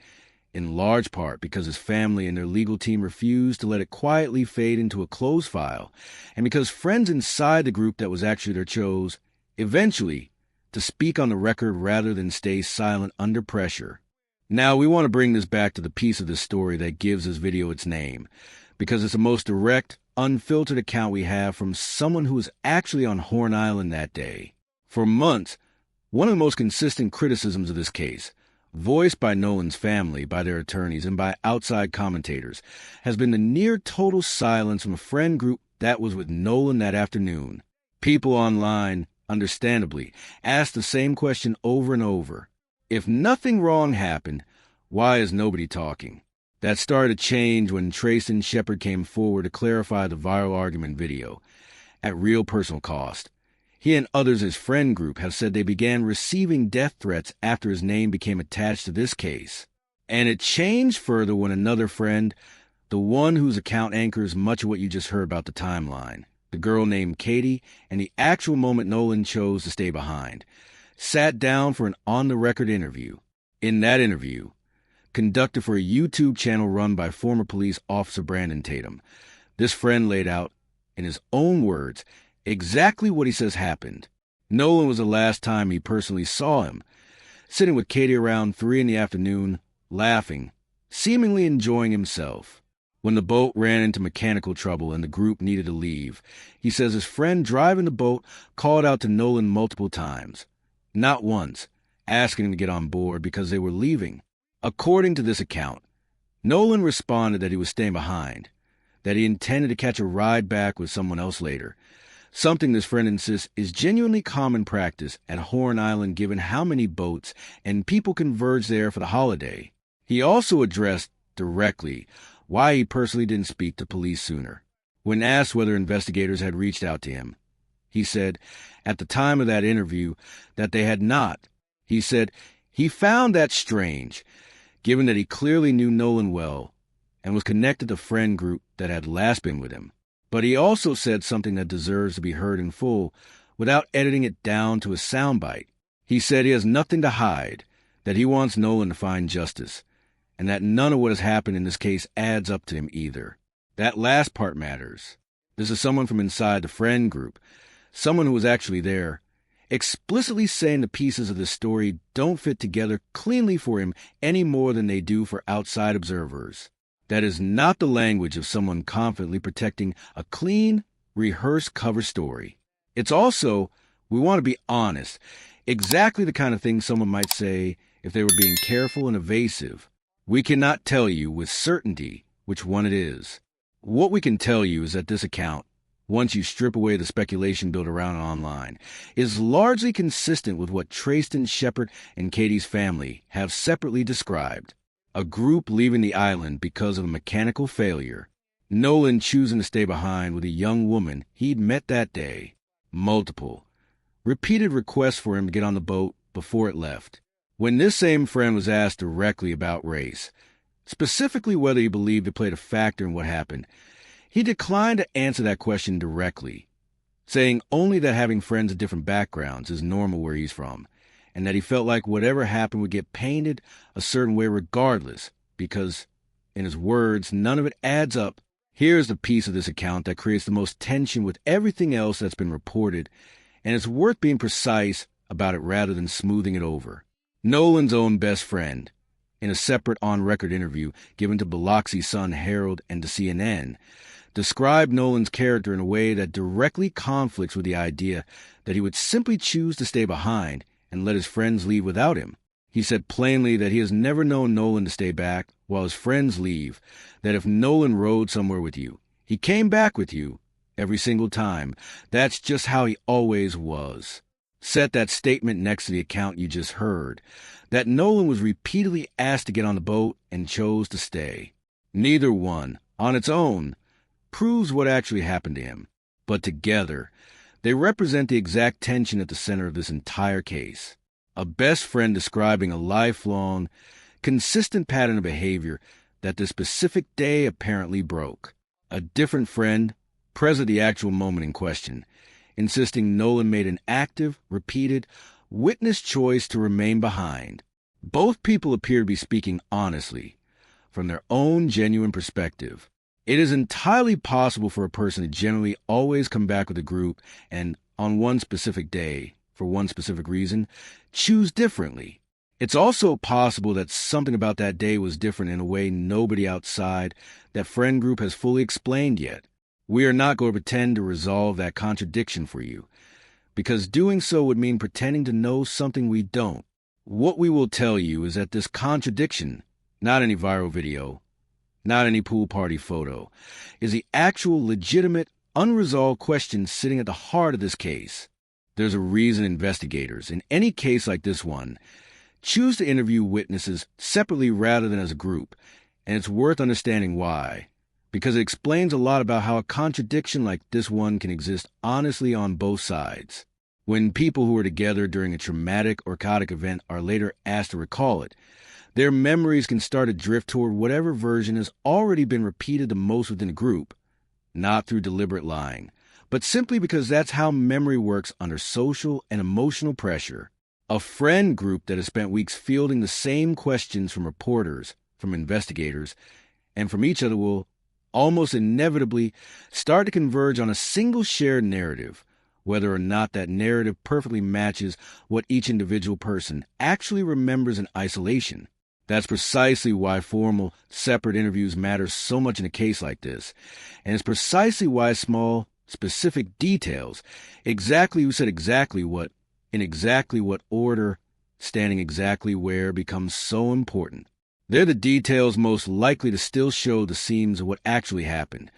in large part because his family and their legal team refused to let it quietly fade into a closed file, and because friends inside the group that was actually their chose, eventually, to speak on the record rather than stay silent under pressure. Now, we want to bring this back to the piece of the story that gives this video its name, because it's the most direct, unfiltered account we have from someone who was actually on Horn Island that day. For months, one of the most consistent criticisms of this case, voiced by Nolan's family, by their attorneys, and by outside commentators, has been the near total silence from a friend group that was with Nolan that afternoon. People online, understandably, asked the same question over and over. If nothing wrong happened, why is nobody talking? That started to change when Trayson Shepard came forward to clarify the viral argument video, at real personal cost. He and others in his friend group have said they began receiving death threats after his name became attached to this case. And it changed further when another friend, the one whose account anchors much of what you just heard about the timeline, the girl named Katie, and the actual moment Nolan chose to stay behind, sat down for an on-the-record interview. In that interview, conducted for a YouTube channel run by former police officer Brandon Tatum, this friend laid out, in his own words, exactly what he says happened. Nolan was the last time he personally saw him, sitting with Katie around 3 p.m, laughing, seemingly enjoying himself. When the boat ran into mechanical trouble and the group needed to leave, he says his friend driving the boat called out to Nolan multiple times, not once, asking him to get on board because they were leaving. According to this account, Nolan responded that he was staying behind, that he intended to catch a ride back with someone else later, something this friend insists is genuinely common practice at Horn Island given how many boats and people converge there for the holiday. He also addressed directly why he personally didn't speak to police sooner. When asked whether investigators had reached out to him, he said, at the time of that interview, that they had not. He said he found that strange, given that he clearly knew Nolan well and was connected to a friend group that had last been with him. But he also said something that deserves to be heard in full without editing it down to a soundbite. He said he has nothing to hide, that he wants Nolan to find justice, and that none of what has happened in this case adds up to him either. That last part matters. This is someone from inside the friend group, someone who was actually there, explicitly saying the pieces of the story don't fit together cleanly for him any more than they do for outside observers. That is not the language of someone confidently protecting a clean, rehearsed cover story. It's also, we want to be honest, exactly the kind of thing someone might say if they were being careful and evasive. We cannot tell you with certainty which one it is. What we can tell you is that this account, once you strip away the speculation built around it online, is largely consistent with what Trayston, Shepard, and Katie's family have separately described. A group leaving the island because of a mechanical failure. Nolan choosing to stay behind with a young woman he'd met that day. Multiple, repeated requests for him to get on the boat before it left. When this same friend was asked directly about race, specifically whether he believed it played a factor in what happened, he declined to answer that question directly, saying only that having friends of different backgrounds is normal where he's from, and that he felt like whatever happened would get painted a certain way regardless, because, in his words, none of it adds up. Here's the piece of this account that creates the most tension with everything else that's been reported, and it's worth being precise about it rather than smoothing it over. Nolan's own best friend, in a separate on-record interview given to Biloxi's Sun Herald and to CNN, described Nolan's character in a way that directly conflicts with the idea that he would simply choose to stay behind and let his friends leave without him. He said plainly that he has never known Nolan to stay back while his friends leave, that if Nolan rode somewhere with you, he came back with you every single time. That's just how he always was. Set that statement next to the account you just heard, that Nolan was repeatedly asked to get on the boat and chose to stay. Neither one, on its own, proves what actually happened to him, but together, they represent the exact tension at the center of this entire case. A best friend describing a lifelong, consistent pattern of behavior that the specific day apparently broke. A different friend, present at the actual moment in question, insisting Nolan made an active, repeated, witness choice to remain behind. Both people appear to be speaking honestly, from their own genuine perspective. It is entirely possible for a person to generally always come back with a group and, on one specific day, for one specific reason, choose differently. It's also possible that something about that day was different in a way nobody outside that friend group has fully explained yet. We are not going to pretend to resolve that contradiction for you, because doing so would mean pretending to know something we don't. What we will tell you is that this contradiction, not any viral video, not any pool party photo, is the actual legitimate, unresolved question sitting at the heart of this case. There's a reason investigators, in any case like this one, choose to interview witnesses separately rather than as a group, and it's worth understanding why, because it explains a lot about how a contradiction like this one can exist honestly on both sides. When people who are together during a traumatic or chaotic event are later asked to recall it, their memories can start to drift toward whatever version has already been repeated the most within a group, not through deliberate lying, but simply because that's how memory works under social and emotional pressure. A friend group that has spent weeks fielding the same questions from reporters, from investigators, and from each other will almost inevitably start to converge on a single shared narrative, whether or not that narrative perfectly matches what each individual person actually remembers in isolation. That's precisely why formal, separate interviews matter so much in a case like this, and it's precisely why small, specific details, exactly who said exactly what, in exactly what order, standing exactly where, becomes so important. They're the details most likely to still show the seams of what actually happened,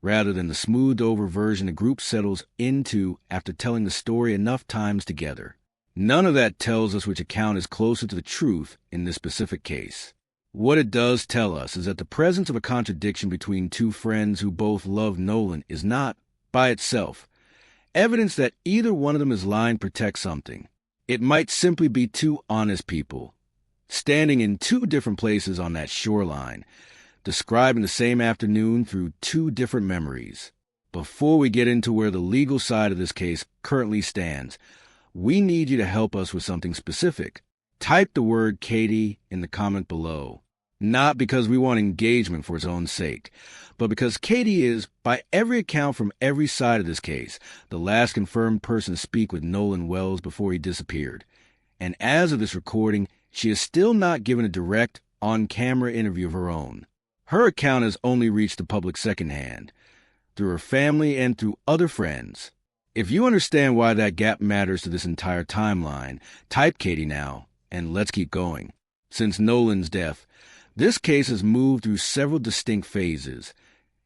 rather than the smoothed-over version the group settles into after telling the story enough times together. None of that tells us which account is closer to the truth in this specific case. What it does tell us is that the presence of a contradiction between two friends who both love Nolan is not, by itself, evidence that either one of them is lying to protect something. It might simply be two honest people, standing in two different places on that shoreline, describing the same afternoon through two different memories. Before we get into where the legal side of this case currently stands, we need you to help us with something specific. Type the word Katie in the comment below. Not because we want engagement for its own sake, but because Katie is, by every account from every side of this case, the last confirmed person to speak with Nolan Wells before he disappeared. And as of this recording, she is still not given a direct, on-camera interview of her own. Her account has only reached the public secondhand, through her family and through other friends. If you understand why that gap matters to this entire timeline, type Katie now, and let's keep going. Since Nolan's death, this case has moved through several distinct phases,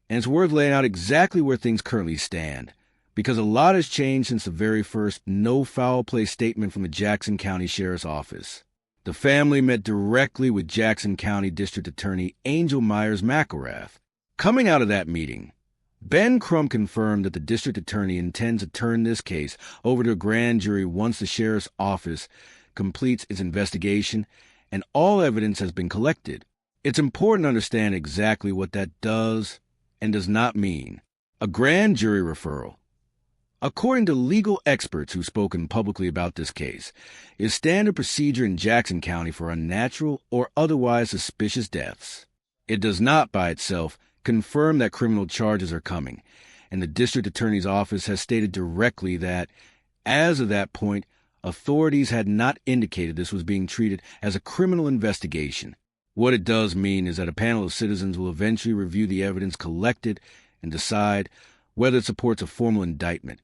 and it's worth laying out exactly where things currently stand, because a lot has changed since the very first no foul play statement from the Jackson County Sheriff's Office. The family met directly with Jackson County District Attorney Angel Myers McElrath. Coming out of that meeting, Ben Crump confirmed that the district attorney intends to turn this case over to a grand jury once the sheriff's office completes its investigation and all evidence has been collected. It's important to understand exactly what that does and does not mean. A grand jury referral, according to legal experts who've spoken publicly about this case, is standard procedure in Jackson County for unnatural or otherwise suspicious deaths. It does not, by itself, confirm that criminal charges are coming, and the district attorney's office has stated directly that, as of that point, authorities had not indicated this was being treated as a criminal investigation. What it does mean is that a panel of citizens will eventually review the evidence collected and decide whether it supports a formal indictment,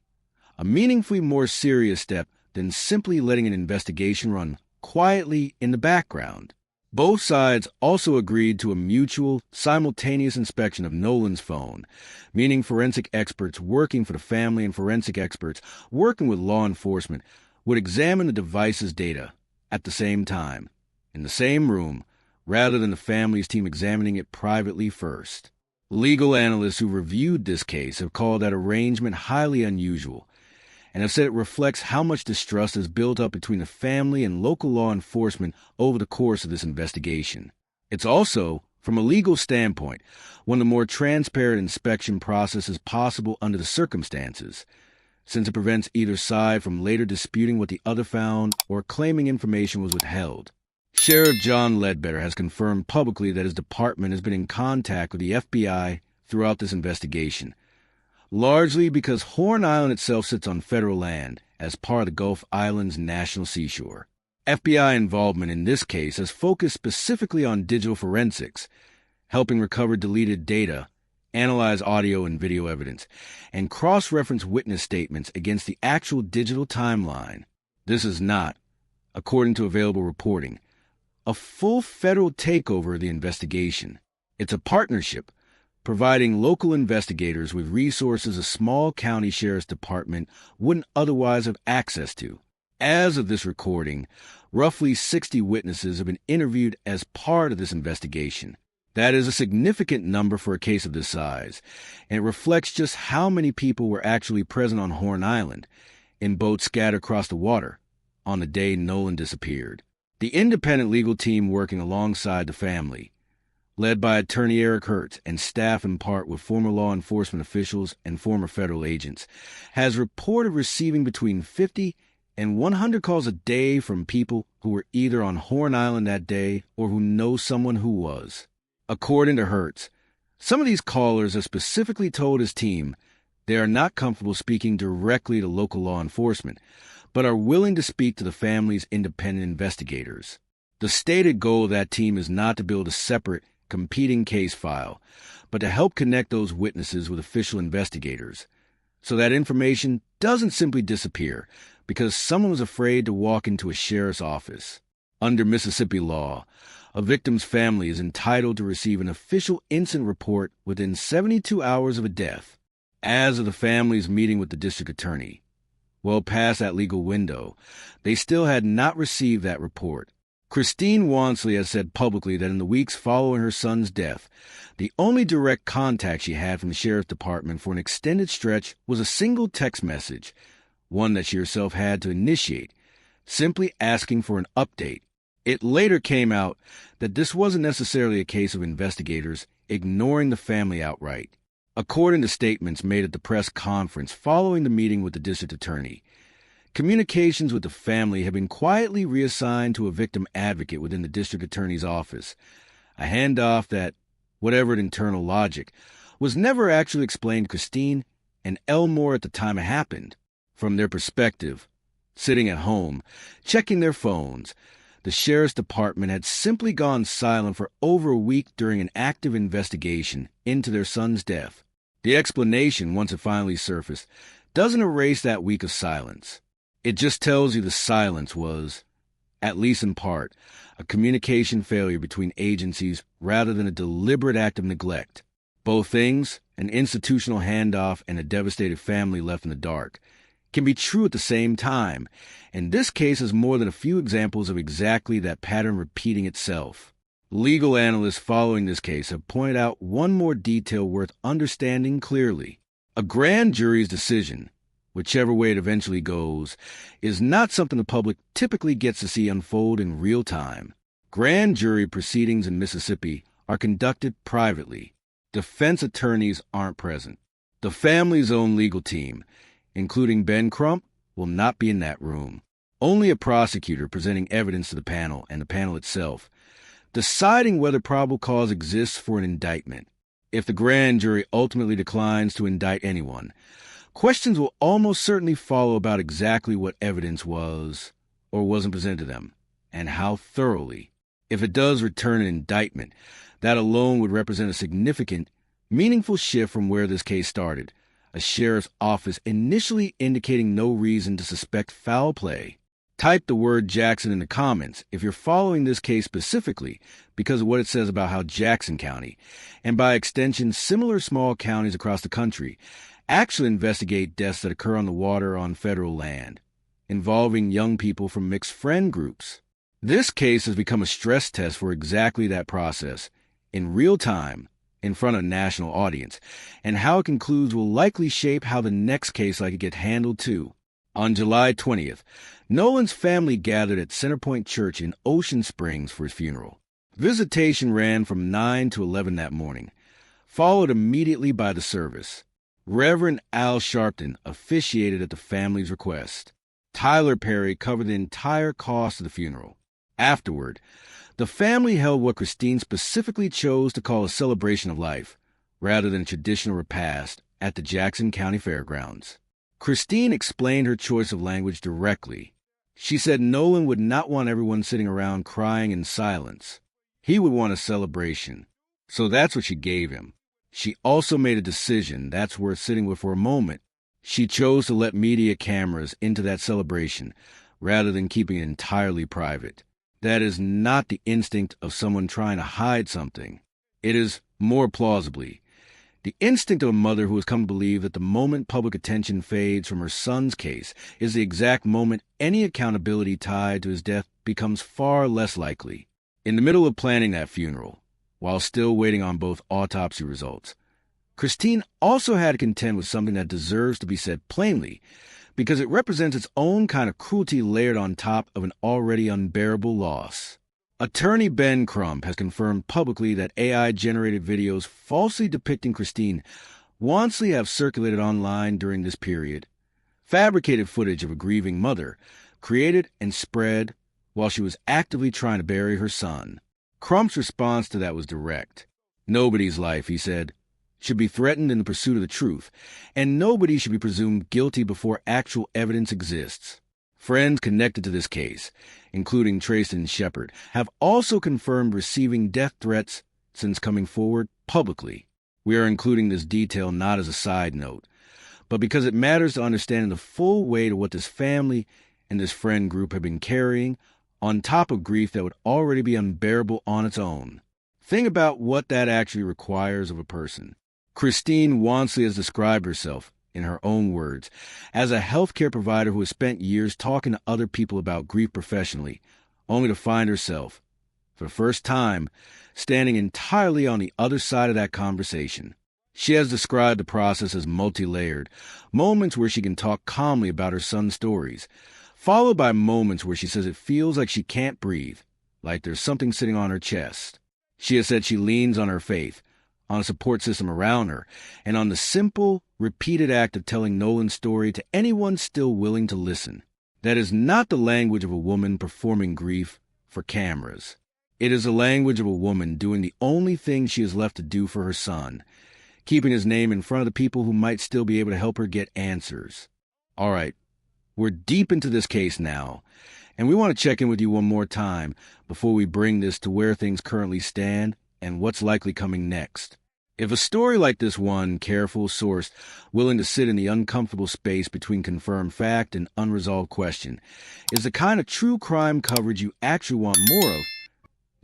a meaningfully more serious step than simply letting an investigation run quietly in the background. Both sides also agreed to a mutual, simultaneous inspection of Nolan's phone, meaning forensic experts working for the family and forensic experts working with law enforcement would examine the device's data at the same time, in the same room, rather than the family's team examining it privately first. Legal analysts who reviewed this case have called that arrangement highly unusual, and have said it reflects how much distrust has built up between the family and local law enforcement over the course of this investigation. It's also, from a legal standpoint, one of the more transparent inspection processes possible under the circumstances, since it prevents either side from later disputing what the other found or claiming information was withheld. Sheriff John Ledbetter has confirmed publicly that his department has been in contact with the FBI throughout this investigation, largely because Horn Island itself sits on federal land as part of the Gulf Islands National Seashore. FBI involvement in this case has focused specifically on digital forensics, helping recover deleted data, analyze audio and video evidence, and cross-reference witness statements against the actual digital timeline. This is not, according to available reporting, a full federal takeover of the investigation. It's a partnership, providing local investigators with resources a small county sheriff's department wouldn't otherwise have access to. As of this recording, roughly 60 witnesses have been interviewed as part of this investigation. That is a significant number for a case of this size, and it reflects just how many people were actually present on Horn Island, in boats scattered across the water, on the day Nolan disappeared. The independent legal team working alongside the family, led by attorney Eric Hertz and staff in part with former law enforcement officials and former federal agents, has reported receiving between 50 and 100 calls a day from people who were either on Horn Island that day or who know someone who was. According to Hertz, some of these callers have specifically told his team they are not comfortable speaking directly to local law enforcement, but are willing to speak to the family's independent investigators. The stated goal of that team is not to build a separate, competing case file, but to help connect those witnesses with official investigators, so that information doesn't simply disappear because someone was afraid to walk into a sheriff's office. Under Mississippi law, a victim's family is entitled to receive an official incident report within 72 hours of a death. As of the family's meeting with the district attorney, well past that legal window, they still had not received that report. Christine Wansley has said publicly that in the weeks following her son's death, the only direct contact she had from the sheriff's department for an extended stretch was a single text message, one that she herself had to initiate, simply asking for an update. It later came out that this wasn't necessarily a case of investigators ignoring the family outright. According to statements made at the press conference following the meeting with the district attorney, communications with the family have been quietly reassigned to a victim advocate within the district attorney's office, A handoff that, whatever its internal logic, was never actually explained to Christine and Elmore at the time it happened. From their perspective, sitting at home, checking their phones, the sheriff's department had simply gone silent for over a week during an active investigation into their son's death. The explanation, once it finally surfaced, doesn't erase that week of silence. It just tells you the silence was, at least in part, a communication failure between agencies rather than a deliberate act of neglect. Both things, an institutional handoff and a devastated family left in the dark, can be true at the same time, and this case is more than a few examples of exactly that pattern repeating itself. Legal analysts following this case have pointed out one more detail worth understanding clearly. A grand jury's decision, whichever way it eventually goes, is not something the public typically gets to see unfold in real time. Grand jury proceedings in Mississippi are conducted privately. Defense attorneys aren't present. The family's own legal team, including Ben Crump, will not be in that room. Only a prosecutor presenting evidence to the panel and the panel itself, deciding whether probable cause exists for an indictment. If the grand jury ultimately declines to indict anyone, questions will almost certainly follow about exactly what evidence was or wasn't presented to them, and how thoroughly. If it does return an indictment, that alone would represent a significant, meaningful shift from where this case started, a sheriff's office initially indicating no reason to suspect foul play. Type the word Jackson in the comments if you're following this case specifically because of what it says about how Jackson County, and by extension similar small counties across the country, actually investigate deaths that occur on the water on federal land, involving young people from mixed friend groups. This case has become a stress test for exactly that process, in real time, in front of a national audience, and how it concludes will likely shape how the next case like it gets handled too. On July 20th, Nolan's family gathered at Centerpoint Church in Ocean Springs for his funeral. Visitation ran from 9 to 11 that morning, followed immediately by the service. Reverend Al Sharpton officiated at the family's request. Tyler Perry covered the entire cost of the funeral. Afterward, the family held what Christine specifically chose to call a celebration of life, rather than a traditional repast, at the Jackson County Fairgrounds. Christine explained her choice of language directly. She said Nolan would not want everyone sitting around crying in silence. He would want a celebration. So that's what she gave him. She also made a decision that's worth sitting with for a moment. She chose to let media cameras into that celebration, rather than keeping it entirely private. That is not the instinct of someone trying to hide something. It is, more plausibly, the instinct of a mother who has come to believe that the moment public attention fades from her son's case is the exact moment any accountability tied to his death becomes far less likely. In the middle of planning that funeral, while still waiting on both autopsy results, Christine also had to contend with something that deserves to be said plainly, because it represents its own kind of cruelty layered on top of an already unbearable loss. Attorney Ben Crump has confirmed publicly that AI-generated videos falsely depicting Christine wantonly have circulated online during this period. Fabricated footage of a grieving mother, created and spread while she was actively trying to bury her son. Crump's response to that was direct. Nobody's life, he said, should be threatened in the pursuit of the truth, and nobody should be presumed guilty before actual evidence exists. Friends connected to this case, including Trayston Shepard, have also confirmed receiving death threats since coming forward publicly. We are including this detail not as a side note, but because it matters to understanding the full weight of what this family and this friend group have been carrying, on top of grief that would already be unbearable on its own. Think about what that actually requires of a person. Christine Wansley has described herself, in her own words, as a healthcare provider who has spent years talking to other people about grief professionally, only to find herself, for the first time, standing entirely on the other side of that conversation. She has described the process as multi-layered, moments where she can talk calmly about her son's stories, followed by moments where she says it feels like she can't breathe, like there's something sitting on her chest. She has said she leans on her faith, on a support system around her, and on the simple, repeated act of telling Nolan's story to anyone still willing to listen. That is not the language of a woman performing grief for cameras. It is the language of a woman doing the only thing she is left to do for her son, keeping his name in front of the people who might still be able to help her get answers. All right, we're deep into this case now, and we want to check in with you one more time before we bring this to where things currently stand and what's likely coming next. If a story like this one, careful, sourced, willing to sit in the uncomfortable space between confirmed fact and unresolved question, is the kind of true crime coverage you actually want more of,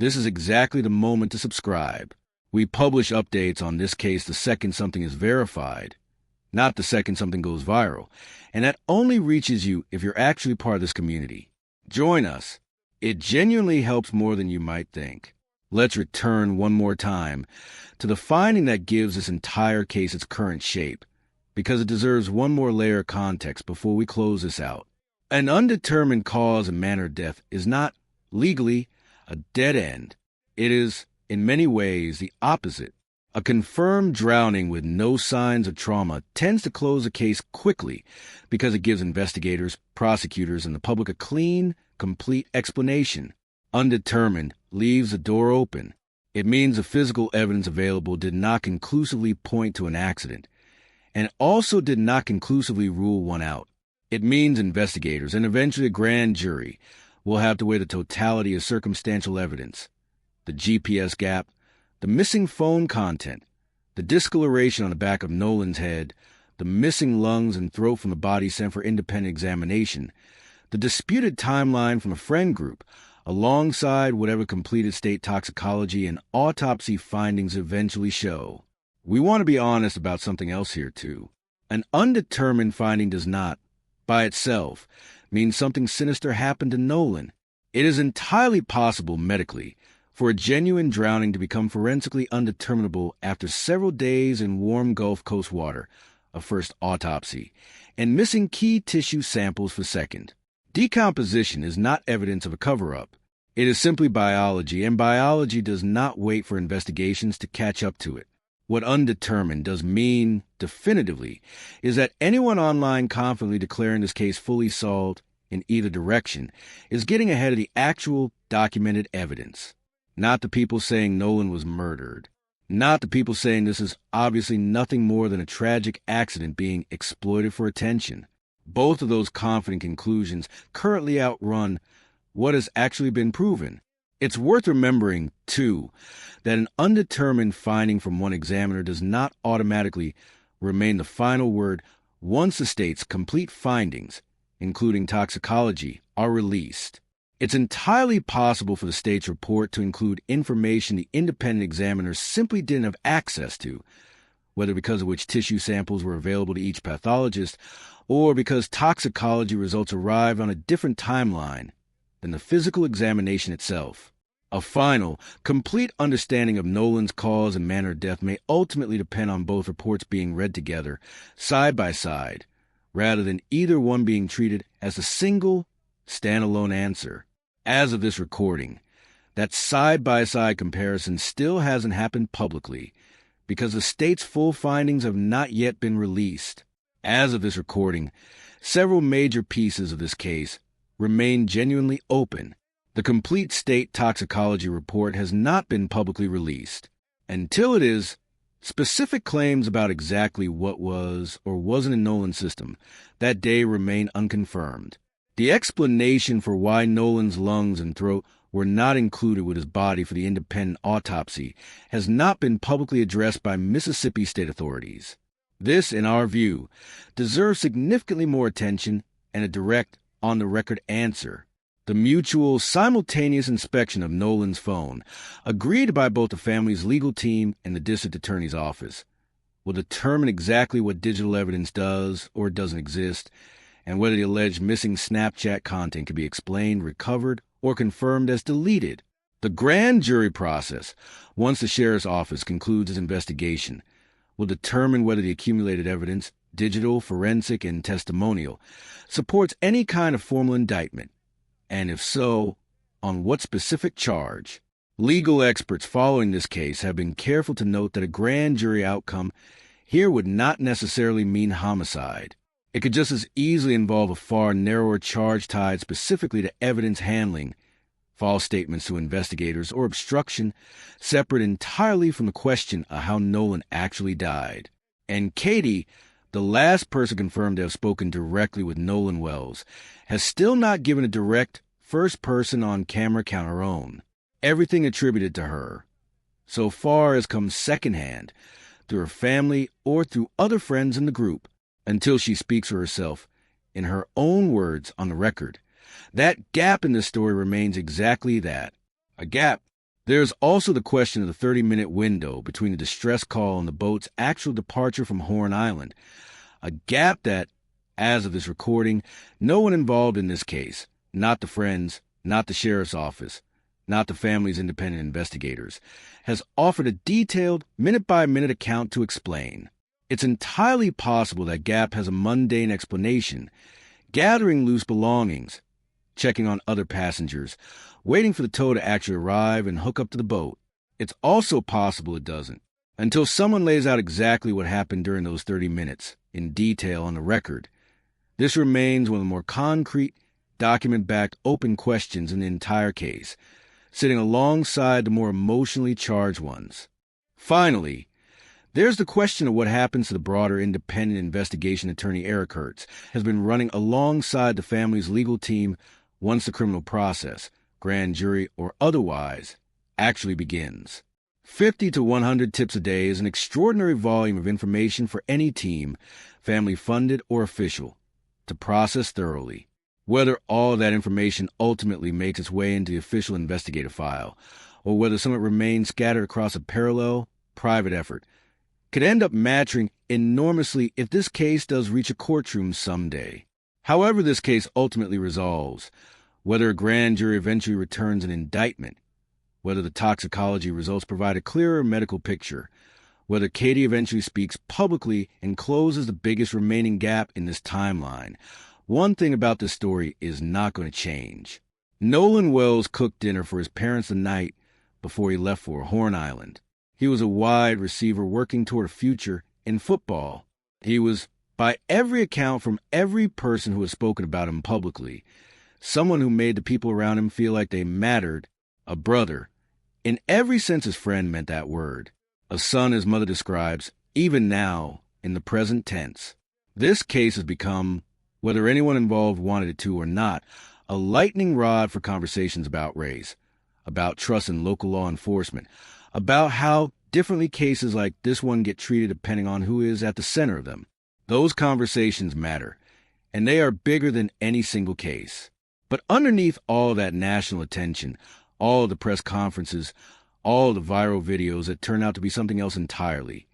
this is exactly the moment to subscribe. We publish updates on this case the second something is verified, not the second something goes viral, and that only reaches you if you're actually part of this community. Join us. It genuinely helps more than you might think. Let's return one more time to the finding that gives this entire case its current shape, because it deserves one more layer of context before we close this out. An undetermined cause and manner of death is not, legally, a dead end. It is, in many ways, the opposite. A confirmed drowning with no signs of trauma tends to close a case quickly because it gives investigators, prosecutors, and the public a clean, complete explanation. Undetermined leaves the door open. It means the physical evidence available did not conclusively point to an accident, and also did not conclusively rule one out. It means investigators, and eventually a grand jury, will have to weigh the totality of circumstantial evidence, the GPS gap, the missing phone content, the discoloration on the back of Nolan's head, the missing lungs and throat from the body sent for independent examination, the disputed timeline from a friend group, alongside whatever completed state toxicology and autopsy findings eventually show. We want to be honest about something else here, too. An undetermined finding does not, by itself, mean something sinister happened to Nolan. It is entirely possible medically for a genuine drowning to become forensically undeterminable after several days in warm Gulf Coast water, a first autopsy, and missing key tissue samples for second. Decomposition is not evidence of a cover-up. It is simply biology, and biology does not wait for investigations to catch up to it. What undetermined does mean, definitively, is that anyone online confidently declaring this case fully solved in either direction is getting ahead of the actual documented evidence. Not the people saying Nolan was murdered. Not the people saying this is obviously nothing more than a tragic accident being exploited for attention. Both of those confident conclusions currently outrun what has actually been proven. It's worth remembering, too, that an undetermined finding from one examiner does not automatically remain the final word once the state's complete findings, including toxicology, are released. It's entirely possible for the state's report to include information the independent examiners simply didn't have access to, whether because of which tissue samples were available to each pathologist or because toxicology results arrived on a different timeline than the physical examination itself. A final, complete understanding of Nolan's cause and manner of death may ultimately depend on both reports being read together, side by side, rather than either one being treated as a single, standalone answer. As of this recording, that side-by-side comparison still hasn't happened publicly because the state's full findings have not yet been released. As of this recording, several major pieces of this case remain genuinely open. The complete state toxicology report has not been publicly released. Until it is, specific claims about exactly what was or wasn't in Nolan's system that day remain unconfirmed. The explanation for why Nolan's lungs and throat were not included with his body for the independent autopsy has not been publicly addressed by Mississippi state authorities. This, in our view, deserves significantly more attention and a direct, on-the-record answer. The mutual, simultaneous inspection of Nolan's phone, agreed by both the family's legal team and the district attorney's office, will determine exactly what digital evidence does or doesn't exist, and whether the alleged missing Snapchat content can be explained, recovered, or confirmed as deleted. The grand jury process, once the sheriff's office concludes its investigation, will determine whether the accumulated evidence, digital, forensic, and testimonial, supports any kind of formal indictment, and if so, on what specific charge. Legal experts following this case have been careful to note that a grand jury outcome here would not necessarily mean homicide. It could just as easily involve a far narrower charge tied specifically to evidence handling false statements to investigators, or obstruction, separate entirely from the question of how Nolan actually died. And Katie, the last person confirmed to have spoken directly with Nolan Wells, has still not given a direct first-person on-camera account her own. Everything attributed to her, so far, has come secondhand, through her family or through other friends in the group, until she speaks for herself, in her own words on the record. That gap in the story remains exactly that, a gap. There's also the question of the 30-minute window between the distress call and the boat's actual departure from Horn Island, a gap that, as of this recording, no one involved in this case, not the friends, not the sheriff's office, not the family's independent investigators, has offered a detailed, minute-by-minute account to explain. It's entirely possible that gap has a mundane explanation, gathering loose belongings, checking on other passengers, waiting for the tow to actually arrive and hook up to the boat. It's also possible it doesn't, until someone lays out exactly what happened during those 30 minutes, in detail on the record. This remains one of the more concrete, document-backed open questions in the entire case, sitting alongside the more emotionally charged ones. Finally, there's the question of what happens to the broader independent investigation attorney Eric Hertz has been running alongside the family's legal team once the criminal process, grand jury or otherwise, actually begins. 50 to 100 tips a day is an extraordinary volume of information for any team, family-funded or official, to process thoroughly. Whether all that information ultimately makes its way into the official investigative file, or whether some of it remains scattered across a parallel, private effort, could end up mattering enormously if this case does reach a courtroom someday. However this case ultimately resolves, whether a grand jury eventually returns an indictment, whether the toxicology results provide a clearer medical picture, whether Katie eventually speaks publicly and closes the biggest remaining gap in this timeline, one thing about this story is not going to change. Nolan Wells cooked dinner for his parents the night before he left for Horn Island. He was a wide receiver working toward a future in football. He was, by every account from every person who has spoken about him publicly, someone who made the people around him feel like they mattered, a brother. In every sense his friend meant that word. A son his mother describes, even now, in the present tense. This case has become, whether anyone involved wanted it to or not, a lightning rod for conversations about race, about trust in local law enforcement, about how differently cases like this one get treated depending on who is at the center of them. Those conversations matter, and they are bigger than any single case. But underneath all that national attention, all the press conferences, all the viral videos that turn out to be something else entirely,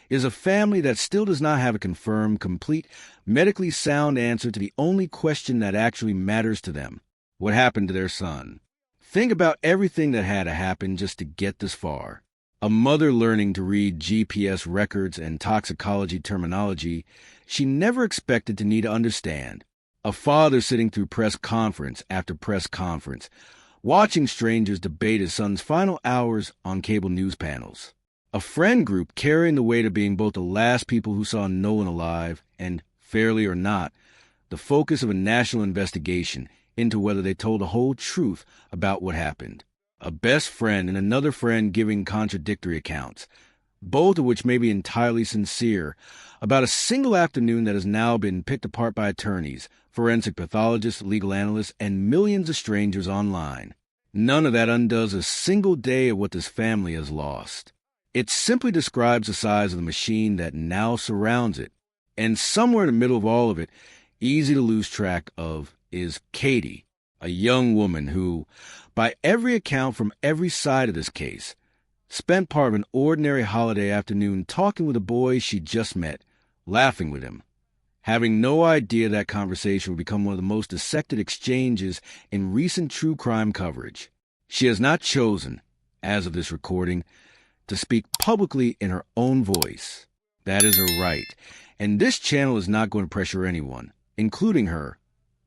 is a family that still does not have a confirmed, complete, medically sound answer to the only question that actually matters to them: what happened to their son? Think about everything that had to happen just to get this far. A mother learning to read GPS records and toxicology terminology she never expected to need to understand. A father sitting through press conference after press conference, watching strangers debate his son's final hours on cable news panels. A friend group carrying the weight of being both the last people who saw Nolan alive and, fairly or not, the focus of a national investigation into whether they told the whole truth about what happened. A best friend and another friend giving contradictory accounts, both of which may be entirely sincere, about a single afternoon that has now been picked apart by attorneys, forensic pathologists, legal analysts, and millions of strangers online. None of that undoes a single day of what this family has lost. It simply describes the size of the machine that now surrounds it. And somewhere in the middle of all of it, easy to lose track of, is Katie, a young woman who, by every account from every side of this case, spent part of an ordinary holiday afternoon talking with a boy she just met, laughing with him, having no idea that conversation would become one of the most dissected exchanges in recent true crime coverage. She has not chosen, as of this recording, to speak publicly in her own voice. That is her right, and this channel is not going to pressure anyone, including her,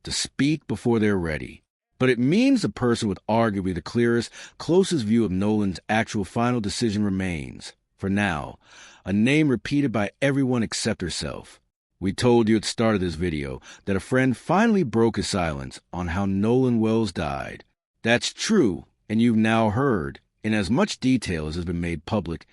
to speak before they're ready. But it means the person with arguably the clearest, closest view of Nolan's actual final decision remains, for now, a name repeated by everyone except herself. We told you at the start of this video that a friend finally broke his silence on how Nolan Wells died. That's true, and you've now heard, in as much detail as has been made public,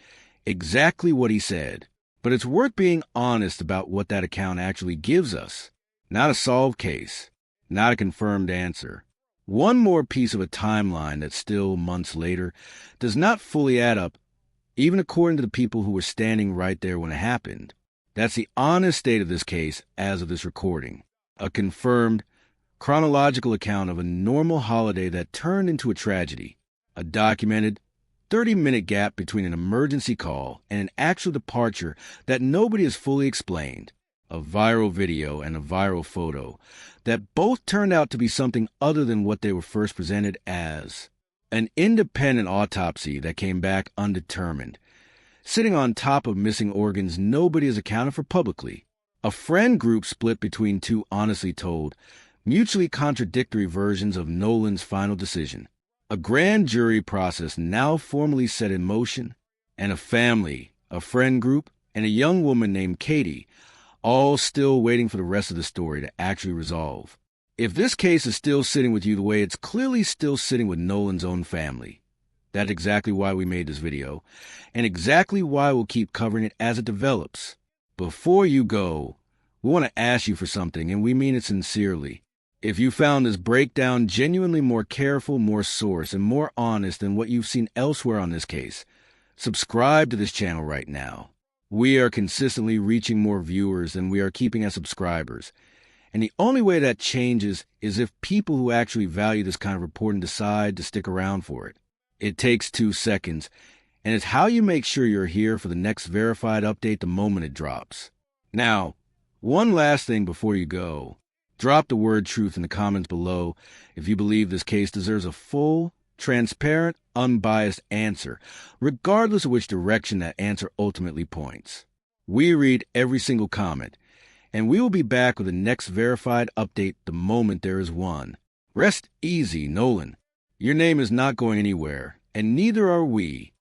exactly what he said. But it's worth being honest about what that account actually gives us. Not a solved case, not a confirmed answer. One more piece of a timeline that still, months later, does not fully add up, even according to the people who were standing right there when it happened. That's the honest state of this case as of this recording. A confirmed, chronological account of a normal holiday that turned into a tragedy. A documented, 30-minute gap between an emergency call and an actual departure that nobody has fully explained. A viral video and a viral photo that both turned out to be something other than what they were first presented as. An independent autopsy that came back undetermined. Sitting on top of missing organs nobody has accounted for publicly. A friend group split between two honestly told, mutually contradictory versions of Nolan's final decision. A grand jury process now formally set in motion, and a family, a friend group, and a young woman named Katie, all still waiting for the rest of the story to actually resolve. If this case is still sitting with you the way it's clearly still sitting with Nolan's own family, that's exactly why we made this video, and exactly why we'll keep covering it as it develops. Before you go, we want to ask you for something, and we mean it sincerely. If you found this breakdown genuinely more careful, more sourced, and more honest than what you've seen elsewhere on this case, subscribe to this channel right now. We are consistently reaching more viewers than we are keeping as subscribers. And the only way that changes is if people who actually value this kind of reporting decide to stick around for it. It takes 2 seconds, and it's how you make sure you're here for the next verified update the moment it drops. Now, one last thing before you go. Drop the word truth in the comments below if you believe this case deserves a full, transparent, unbiased answer, regardless of which direction that answer ultimately points. We read every single comment, and we will be back with the next verified update the moment there is one. Rest easy, Nolan. Your name is not going anywhere, and neither are we.